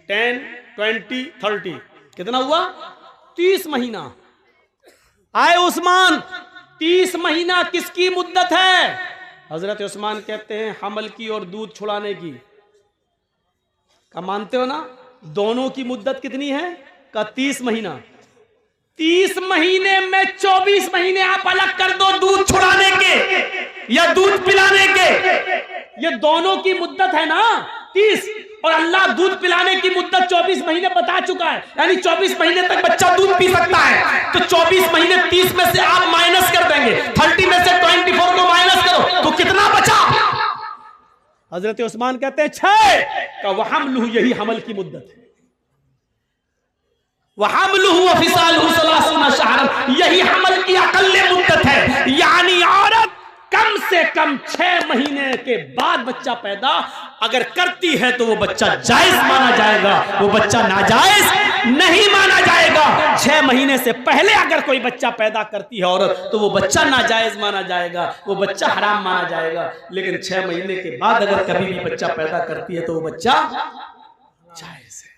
10, 20, 30, कितना हुआ? 30 महीना। आए उस्मान, 30 महीना किसकी मुद्दत है? हजरत उस्मान कहते हैं हमल की और दूध छुड़ाने की। क्या मानते हो ना? दोनों की मुद्दत कितनी है? का 30 महीना। 30 महीने में 24 महीने आप अलग कर दो दूध छुड़ाने के या दूध पिलाने के, ये दोनों की मुद्दत है ना 30, और अल्लाह दूध पिलाने की मुद्दत 24 महीने बता चुका है, यानी 24 महीने तक बच्चा दूध पी सकता है। तो 24 महीने 30 में से आप माइनस कर देंगे, 30 में से 24 को माइनस करो तो कितना बचा? हजरत उस्मान कहते हैं 6 का वहमलुहु, यही हमल की मुद्दत है। वहमलुहु वफिसालुहु सलासून शहरन, यही हमल की अकल्ले मुद्दत है। यानी औरत कम से कम 6 महीने के बाद बच्चा पैदा अगर करती है तो वो बच्चा जायज माना जाएगा, वो बच्चा नाजायज नहीं माना जाएगा। 6 महीने से पहले अगर कोई बच्चा पैदा करती है औरत तो वो बच्चा नाजायज माना जाएगा, वो बच्चा हराम माना जाएगा। लेकिन 6 महीने के बाद अगर कभी भी बच्चा पैदा करती है तो वो बच्चा जायज है।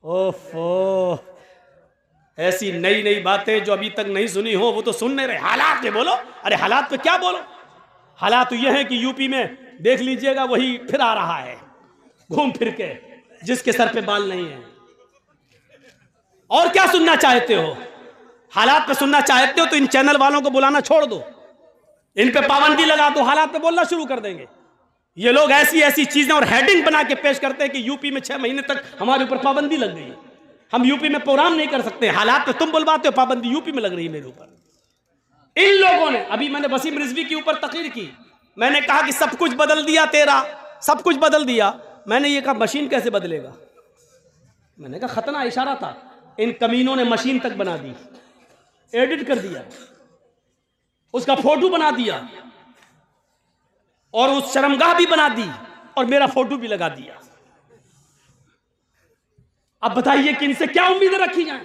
ओफो, ऐसी नई नई बातें जो अभी तक नहीं सुनी हो वो तो सुन नहीं रहे। हालात पे बोलो। अरे हालात पे क्या बोलो? हालात तो यह है कि यूपी में देख लीजिएगा वही फिर आ रहा है घूम फिर के, जिसके सर पे बाल नहीं है। और क्या सुनना चाहते हो? हालात पे सुनना चाहते हो तो इन चैनल वालों को बुलाना छोड़ दो, इन पे पाबंदी लगा दो, हालात पे बोलना शुरू कर देंगे। ये लोग ऐसी ऐसी चीजें और हेडिंग बना के पेश करते हैं कि यूपी में 6 महीने तक हमारे ऊपर पाबंदी लग गई, हम यूपी में प्रोग्राम नहीं कर सकते। हालात पे तुम बुलवाते हो, पाबंदी यूपी में लग रही है मेरे ऊपर। इन लोगों ने, अभी मैंने वसीम रिजवी के ऊपर तकरीर की, मैंने कहा कि सब कुछ बदल दिया तेरा, सब कुछ बदल दिया। मैंने ये कहा मशीन कैसे बदलेगा? मैंने कहा खतना इशारा था। इन कमीनों ने मशीन तक बना दी, एडिट कर दिया, उसका फोटो बना दिया और उस शर्मगाह भी बना दी और मेरा फोटो भी लगा दिया। अब बताइए कि इनसे क्या उम्मीदें रखी जाएं?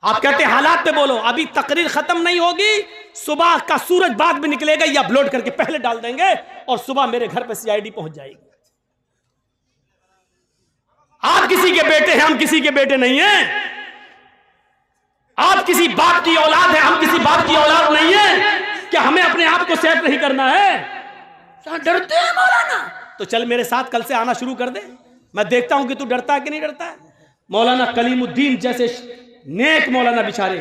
आप कहते हैं हालात पे बोलो, अभी तकरीर खत्म नहीं होगी, सुबह का सूरज बाद में निकलेगा, या अपलोड करके पहले डाल देंगे और सुबह मेरे घर पे सीआईडी पहुंच जाएगी। आप किसी के बेटे हैं, हम किसी के बेटे नहीं हैं। आप किसी बाप की औलाद है, हम किसी बाप की औलाद नहीं है। क्या हमें अपने आप को सेट नहीं करना है? डरते हैं मौलाना? तो चल मेरे साथ कल से आना शुरू कर दे, मैं देखता हूं कि तू डरता है कि नहीं डरता है। मौलाना कलीमुद्दीन जैसे नेक मौलाना बिचारे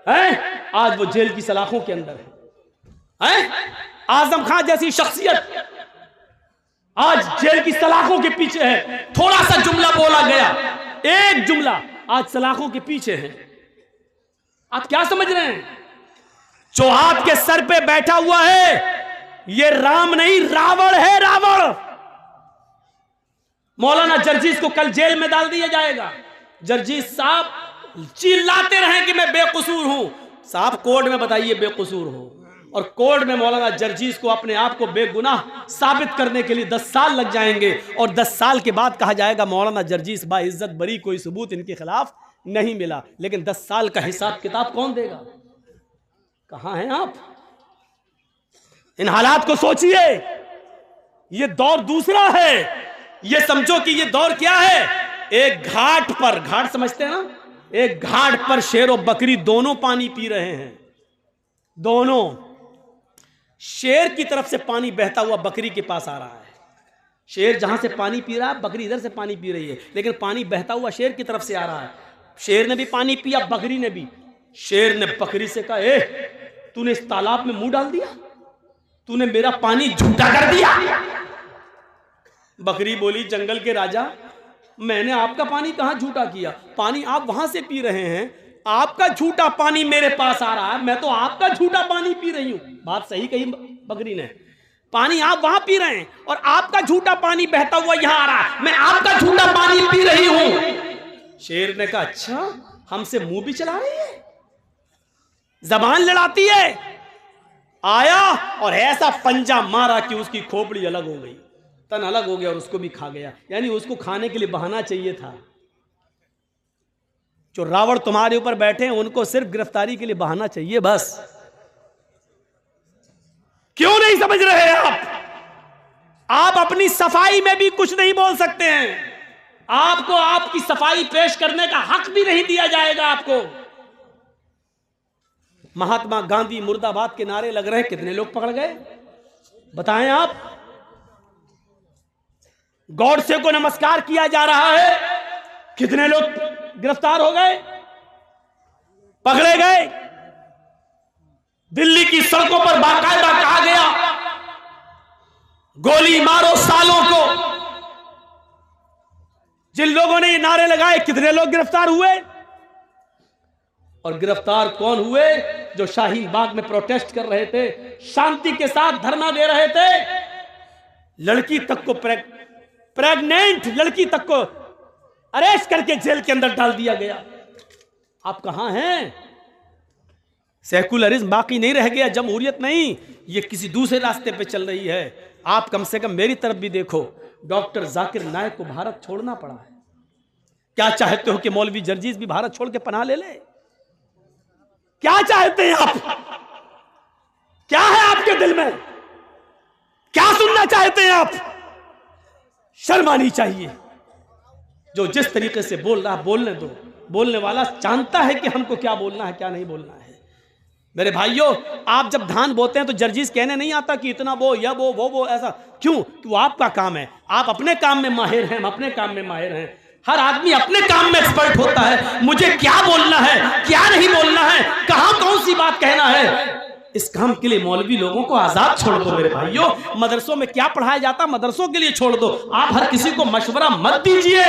हैं, आज वो जेल की सलाखों के अंदर है। आजम खान जैसी शख्सियत आज जेल की सलाखों के पीछे है। थोड़ा सा जुमला बोला गया, एक जुमला, आज सलाखों के पीछे है। आप क्या समझ रहे हैं? जो आपके सर पे बैठा हुआ है ये राम नहीं रावण है, रावण। मौलाना जर्जीस को कल जेल में डाल दिया जाएगा। जर्जीस साहब चिल्लाते रहे कि मैं बेकसूर हूं, साहब कोर्ट में बताइए बेकसूर हो, और कोर्ट में मौलाना जर्जीस को अपने आप को बेगुनाह साबित करने के लिए 10 साल लग जाएंगे, और 10 साल के बाद कहा जाएगा मौलाना जर्जीस बाइज्जत बरी, कोई सबूत इनके खिलाफ नहीं मिला। लेकिन 10 साल का हिसाब किताब कौन देगा? कहां हैं आप? इन हालात को सोचिए। ये दौर दूसरा है। ये समझो कि ये दौर क्या है? एक घाट पर, घाट समझते हैं ना, एक घाट पर शेर और बकरी दोनों पानी पी रहे हैं। दोनों, शेर की तरफ से पानी बहता हुआ बकरी के पास आ रहा है। शेर जहां से पानी पी रहा है, बकरी इधर से पानी पी रही है, लेकिन पानी बहता हुआ शेर की तरफ से आ रहा है। शेर ने भी पानी पिया, बकरी ने भी। शेर ने बकरी से कहा, ए तूने इस तालाब में मुंह डाल दिया, तूने मेरा पानी झूठा कर दिया। बकरी बोली, जंगल के राजा, मैंने आपका पानी कहां झूठा किया? पानी आप वहां से पी रहे हैं, आपका झूठा पानी मेरे पास आ रहा है, मैं तो आपका झूठा पानी पी रही हूं। बात सही कही बकरी ने। पानी आप वहां पी रहे हैं और आपका झूठा पानी बहता हुआ यहां आ रहा है, मैं आपका झूठा पानी पी रही हूं। शेर ने कहा, अच्छा हमसे मुंह भी चला रही है, जबान लड़ाती है। आया और ऐसा पंजा मारा कि उसकी खोपड़ी अलग हो गई, तन अलग हो गया और उसको भी खा गया। यानी उसको खाने के लिए बहाना चाहिए था। जो रावण तुम्हारे ऊपर बैठे हैं उनको सिर्फ गिरफ्तारी के लिए बहाना चाहिए बस। क्यों नहीं समझ रहे आप अपनी सफाई में भी कुछ नहीं बोल सकते हैं। आपको आपकी सफाई पेश करने का हक भी नहीं दिया जाएगा आपको। महात्मा गांधी मुर्दाबाद के नारे लग रहे हैं, कितने लोग पकड़ गए बताएं आप? गॉडसे को नमस्कार किया जा रहा है, कितने लोग गिरफ्तार हो गए, पकड़े गए? दिल्ली की सड़कों पर बाकायदा कहा गया, गोली मारो सालों को। जिन लोगों ने ये नारे लगाए, कितने लोग गिरफ्तार हुए? और गिरफ्तार कौन हुए? जो शाहीन बाग में प्रोटेस्ट कर रहे थे, शांति के साथ धरना दे रहे थे। लड़की तक को प्रेग्नेंट लड़की तक को अरेस्ट करके जेल के अंदर डाल दिया गया। आप कहां हैं? सेकुलरिज्म बाकी नहीं रह गया, जमहूरियत नहीं, ये किसी दूसरे रास्ते पे चल रही है। आप कम से कम मेरी तरफ भी देखो। डॉक्टर जाकिर नायक को भारत छोड़ना पड़ा है। क्या चाहते हो कि मौलवी जर्जीस भी भारत छोड़ के पनाह ले ले? क्या चाहते हैं आप? क्या है आपके दिल में? क्या सुनना चाहते हैं आप? शर्म आनी चाहिए। जो जिस तरीके से बोल रहा बोलने दो। बोलने वाला जानता है कि हमको क्या बोलना है, क्या नहीं बोलना है। मेरे भाइयों, आप जब धान बोते हैं तो जर्जीस कहने नहीं आता कि इतना बो, या वो ऐसा। क्यों? कि वो आपका काम है। आप अपने काम में माहिर हैं, हम अपने काम में माहिर हैं। हर आदमी अपने काम में एक्सपर्ट होता है। मुझे क्या बोलना है, क्या नहीं बोलना है, कहां कौन सी बात कहना है, इस काम के लिए मौलवी लोगों को आजाद छोड़ दो। मेरे भाइयों, मदरसों में क्या पढ़ाया जाता, मदरसों के लिए छोड़ दो। आप हर किसी को मशवरा मत दीजिए।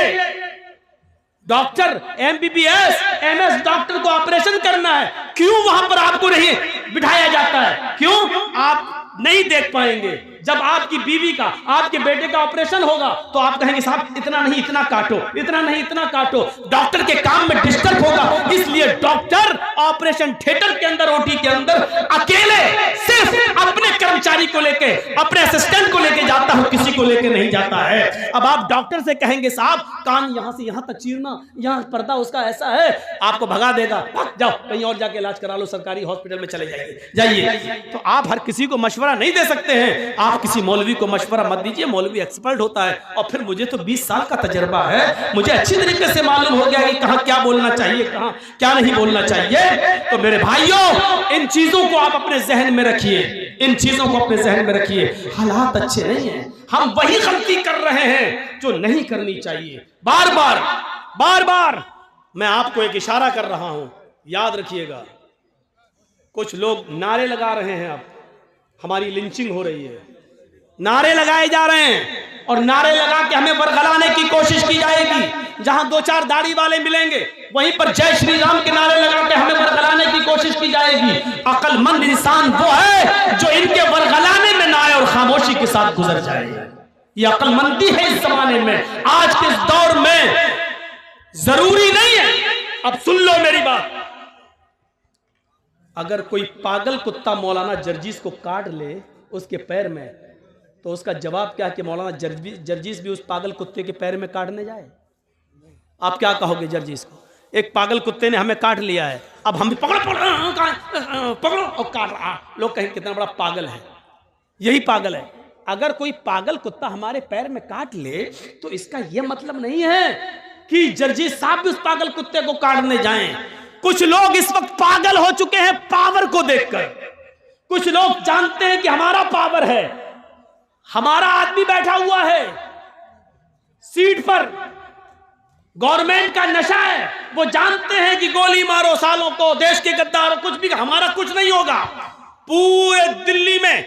डॉक्टर, MBBS, MS डॉक्टर को ऑपरेशन करना है, क्यों वहां पर आपको नहीं बिठाया जाता है? क्यों? आप नहीं देख पाएंगे। जब आपकी बीवी का, आपके बेटे का ऑपरेशन होगा तो आप कहेंगे साहब इतना नहीं इतना काटो, इतना नहीं इतना काटो। डॉक्टर के काम में डिस्टर्ब होगा, इसलिए डॉक्टर ऑपरेशन थिएटर के अंदर, OT के अंदर अकेले सिर्फ अपने कर्मचारी को लेके, अपने असिस्टेंट को लेके जाता है, किसी को लेके नहीं जाता है। अब आप डॉक्टर से कहेंगे साहब कान यहां से यहां तक चीरना, यहां पर्दा उसका ऐसा है, आपको भगा देगा, जाओ कहीं और जाके इलाज करा लो, सरकारी हॉस्पिटल में चले जाइए। तो आप हर किसी को मशवरा नहीं दे सकते हैं। आप किसी मौलवी को मशवरा मत दीजिए, मौलवी एक्सपर्ट होता है। और फिर मुझे तो 20 साल का तजर्बा है, मुझे अच्छी तरीके से मालूम हो गया कि कहां क्या बोलना चाहिए, कहां क्या नहीं बोलना चाहिए। तो मेरे भाइयों, इन चीजों को आप अपने जहन में रखिए, इन चीजों को अपने जहन में रखिए। हालात अच्छे नहीं हैं, हम वही गलती कर रहे हैं जो नहीं करनी चाहिए। बार बार मैं आपको एक इशारा कर रहा हूं, याद रखिएगा। कुछ लोग नारे लगा रहे हैं, अब हमारी लिंचिंग हो रही है, नारे लगाए जा रहे हैं और नारे लगा के हमें बरगलाने की कोशिश की जाएगी। जहां 2-4 दाढ़ी वाले मिलेंगे वहीं पर जय श्री राम के नारे लगा के हमें बरगलाने की कोशिश की जाएगी। अक्लमंद इंसान वो है जो इनके बरगलाने में ना आए और खामोशी के साथ गुजर जाए। ये अक्लमंदी है इस जमाने में, आज के दौर में। जरूरी नहीं है, अब सुन लो मेरी बात, अगर कोई पागल कुत्ता मौलाना जर्जीस को काट ले उसके पैर में, तो उसका जवाब क्या कि मौलाना जर्जीस भी उस पागल कुत्ते के पैर में काटने जाए? आप क्या कहोगे जर्जीस को? एक पागल कुत्ते ने हमें काट लिया है, अब हम भी पकड़ो पकड़ो पकड़ो और काट रहा, लोग कहेंगे कितना बड़ा पागल है। यही पागल है। अगर कोई पागल कुत्ता हमारे पैर में काट ले तो इसका यह मतलब नहीं है कि जर्जीस साहब भी उस पागल कुत्ते को काटने जाएं। कुछ लोग इस वक्त पागल हो चुके हैं पावर को देखकर। कुछ लोग जानते हैं कि हमारा पावर है, हमारा आदमी बैठा हुआ है सीट पर, गवर्नमेंट का नशा है, वो जानते हैं कि गोली मारो सालों को, देश के गद्दारों, कुछ भी, हमारा कुछ नहीं होगा। पूरे दिल्ली में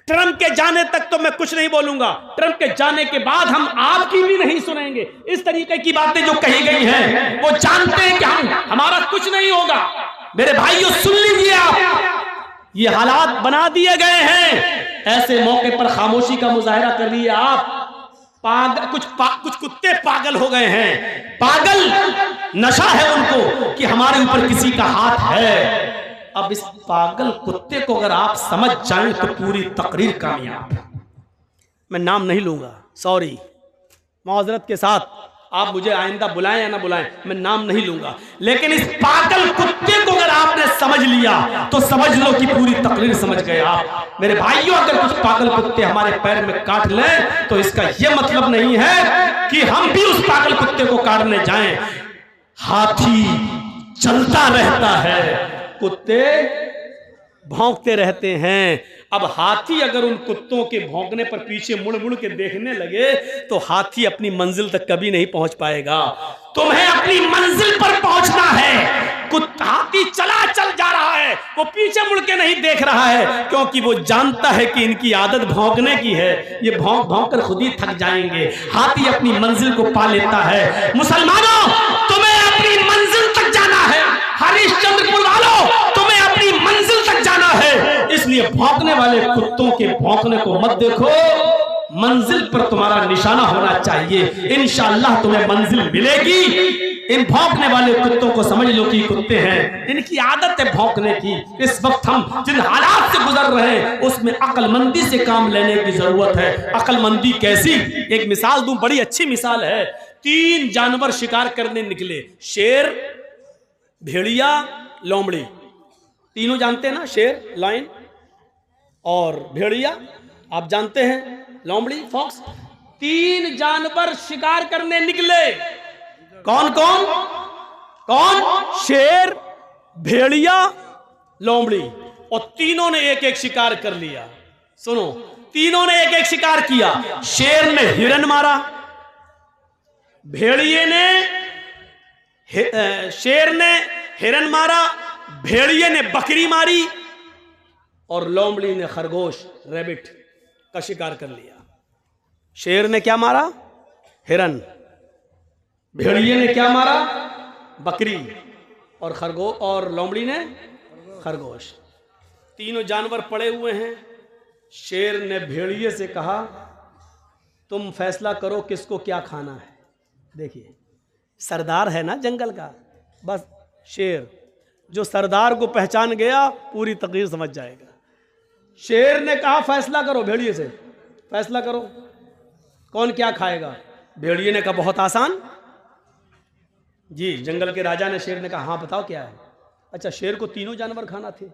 ट्रंप के जाने तक तो मैं कुछ नहीं बोलूंगा, ट्रंप के जाने के बाद हम आपकी भी नहीं सुनेंगे। इस तरीके की बातें जो कही गई हैं, वो जानते हैं कि हमारा कुछ नहीं होगा। मेरे भाइयों सुन लीजिए, आप ये हालात बना दिए गए हैं, ऐसे मौके पर खामोशी का मुजाहिरा कर रही है आप। कुछ कुत्ते पागल हो गए हैं, पागल नशा है उनको कि हमारे ऊपर किसी का हाथ है। अब इस पागल कुत्ते को अगर आप समझ जाएं तो पूरी तकरीर कामयाब। मैं नाम नहीं लूंगा, सॉरी, माजरत के साथ, आप मुझे आइंदा बुलाएं या ना बुलाएं, मैं नाम नहीं लूंगा। लेकिन इस पागल कुत्ते को अगर आपने समझ लिया तो समझ लो कि पूरी तकरीर समझ गए आप। मेरे भाइयों, अगर कुछ पागल कुत्ते हमारे पैर में काट लें तो इसका यह मतलब नहीं है कि हम भी उस पागल कुत्ते को काटने जाएं। हाथी चलता रहता है, कुत्ते भौंकते रहते हैं। अब हाथी अगर उन कुत्तों के भौंकने पर पीछे मुड़ मुड़ के देखने लगे तो हाथी अपनी मंजिल तक कभी नहीं पहुंच पाएगा। तुम्हें अपनी मंजिल पर पहुंचना है। हाथी चल जा रहा है, वो पीछे मुड़ के नहीं देख रहा है, क्योंकि वो जानता है कि इनकी आदत भौंकने की है, ये भौंक भौंक कर खुद ही थक जाएंगे। हाथी अपनी मंजिल को पा लेता है। मुसलमानों, तुम्हें अपनी मंजिल तक जाना है। हरिश्चंद्रपुर वालों, तुम्हें अपनी मंजिल तक जाना है। इसलिए भौंकने वाले कुत्तों के भौंकने को मत देखो, मंजिल पर तुम्हारा निशाना होना चाहिए। इंशाअल्लाह तुम्हें मंजिल मिलेगी। इन भौंकने वाले कुत्तों को समझ लो कि कुत्ते हैं, इनकी आदत है भौंकने की। इस वक्त हम जिन हालात से गुजर रहे हैं उसमें अक्लमंदी से काम लेने की जरूरत है। अक्लमंदी कैसी? एक मिसाल दूं, बड़ी अच्छी मिसाल है। 3 जानवर शिकार करने निकले, शेर, भेड़िया, लोमड़ी। तीनों जानते हैं ना, शेर, लायन और भेड़िया, आप जानते हैं, लोमड़ी, फॉक्स। 3 जानवर शिकार करने निकले। कौन कौन कौन? शेर, भेड़िया, लोमड़ी। और तीनों ने एक एक शिकार कर लिया। सुनो, तीनों ने एक एक शिकार किया। शेर ने हिरन मारा, भेड़िए ने शेर ने हिरन मारा, भेड़िए ने बकरी मारी और लोमड़ी ने खरगोश, रैबिट का शिकार कर लिया। शेर ने क्या मारा? हिरन। भेड़िए ने क्या मारा? बकरी। और खरगोश, और लोमड़ी ने खरगोश। तीनों जानवर पड़े हुए हैं। शेर ने भेड़िए से कहा, तुम फैसला करो किसको क्या खाना है। देखिए, सरदार है ना जंगल का। बस शेर, जो सरदार को पहचान गया पूरी तकरीर समझ जाएगा। शेर ने कहा फैसला करो, भेड़िए से फैसला करो कौन क्या खाएगा। भेड़िए ने कहा बहुत आसान जी। जंगल के राजा ने शेर ने कहा हाँ बताओ क्या है। अच्छा, शेर को तीनों जानवर खाना थे।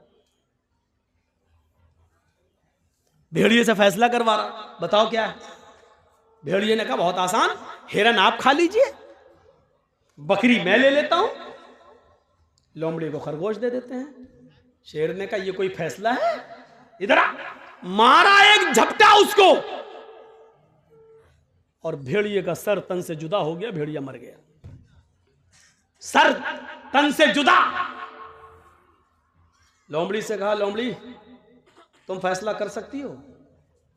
भेड़िए से फैसला करवा रहा, बताओ क्या है। भेड़िए ने कहा बहुत आसान, हिरन आप खा लीजिए, बकरी मैं ले लेता हूं, लोमड़ी को खरगोश दे देते हैं। शेर ने कहा ये कोई फैसला है? इधर आ। मारा एक झपटा उसको और भेड़िए का सर तन से जुदा हो गया, भेड़िया मर गया। सर तन से जुदा। लोमड़ी से कहा लोमड़ी तुम फैसला कर सकती हो,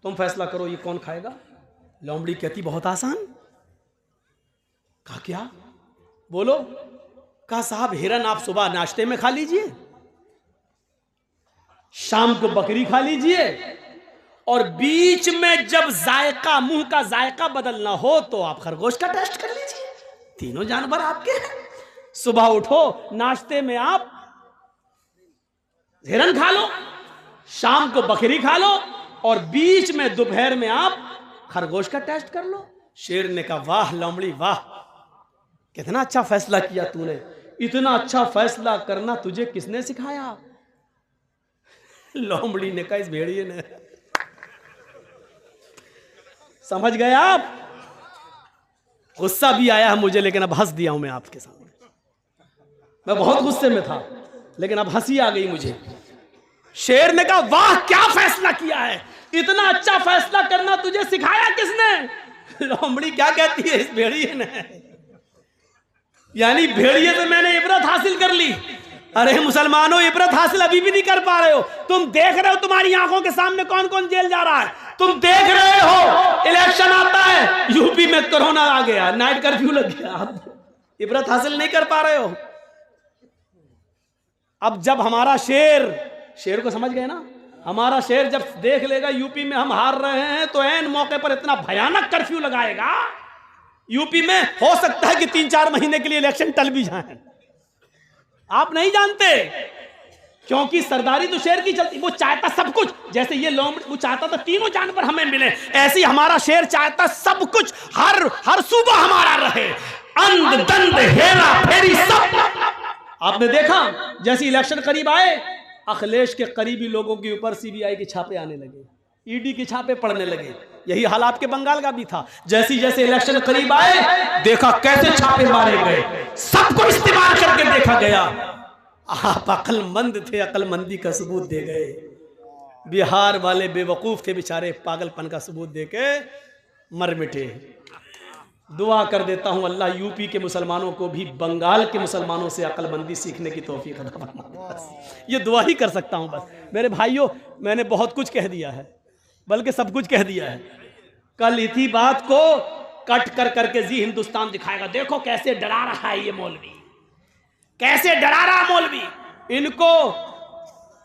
तुम फैसला करो ये कौन खाएगा। लोमड़ी कहती बहुत आसान। कहा क्या? बोलो। कहा साहब हिरन आप सुबह नाश्ते में खा लीजिए, शाम को बकरी खा लीजिए, और बीच में जब जायका, मुंह का जायका बदलना हो तो आप खरगोश का टेस्ट कर लीजिए। तीनों जानवर आपके हैं। सुबह उठो, नाश्ते में आप हिरन खा लो, शाम को बकरी खा लो, और बीच में दोपहर में आप खरगोश का टेस्ट कर लो। शेर ने कहा वाह लोमड़ी वाह, कितना अच्छा फैसला किया तूने, इतना अच्छा फैसला करना तुझे किसने सिखाया? लोमड़ी ने कहा इस भेड़िए ने। समझ गए आप? गुस्सा भी आया है मुझे, लेकिन अब हंस दिया हूं मैं आपके सामने। मैं बहुत गुस्से में था, लेकिन अब हंसी आ गई मुझे। शेर ने कहा वाह क्या फैसला किया है, इतना अच्छा फैसला करना तुझे सिखाया किसने? लोमड़ी क्या कहती है इस भेड़िए ने, यानी भेड़िए से मैंने इबरत हासिल कर ली। अरे मुसलमानों, इबरत हासिल अभी भी नहीं कर पा रहे हो। तुम देख रहे हो तुम्हारी आंखों के सामने कौन कौन जेल जा रहा है, तुम देख रहे हो इलेक्शन आता है, यूपी में कोरोना आ गया, नाइट कर्फ्यू लग गया, इबरत हासिल नहीं कर पा रहे हो। अब जब हमारा शेर को समझ गए ना, हमारा शेर जब देख लेगा यूपी में हम हार रहे हैं, तो ऐन मौके पर इतना भयानक कर्फ्यू लगाएगा, यूपी में हो सकता है कि 3-4 महीने के लिए इलेक्शन टल भी जाए। आप नहीं जानते, क्योंकि सरदारी तो शेर की चलती। वो चाहता सब कुछ, जैसे ये लोमड़ी वो चाहता तो तीनों जानवर हमें मिले, ऐसे ही हमारा शेर चाहता सब कुछ हर सूबा हमारा रहे, अंध दंड हेरा फेरी सब। आपने देखा जैसे इलेक्शन करीब आए, अखिलेश के करीबी लोगों के ऊपर सीबीआई के छापे आने लगे, ईडी के छापे पड़ने लगे। यही हाल आपके बंगाल का भी था। जैसे जैसे इलेक्शन करीब आए, देखा कैसे छापे मारे गए, सबको इस्तेमाल करके देखा गया। आप अक्लमंद थे, अक्लमंदी का सबूत दे गए। बिहार वाले बेवकूफ थे बेचारे, पागलपन का सबूत दे के मर मिटे। दुआ कर देता हूं अल्लाह यूपी के मुसलमानों को भी बंगाल के मुसलमानों से अक्लमंदी सीखने की तौफीक अता फरमाए। ये दुआ ही कर सकता हूं बस। मेरे भाइयों, मैंने बहुत कुछ कह दिया है, बल्कि सब कुछ कह दिया है। कल इसी बात को कट कर करके जी हिंदुस्तान दिखाएगा। देखो कैसे डरा रहा है ये मौलवी, कैसे डरा रहा मौलवी। इनको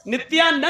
नित्यानंद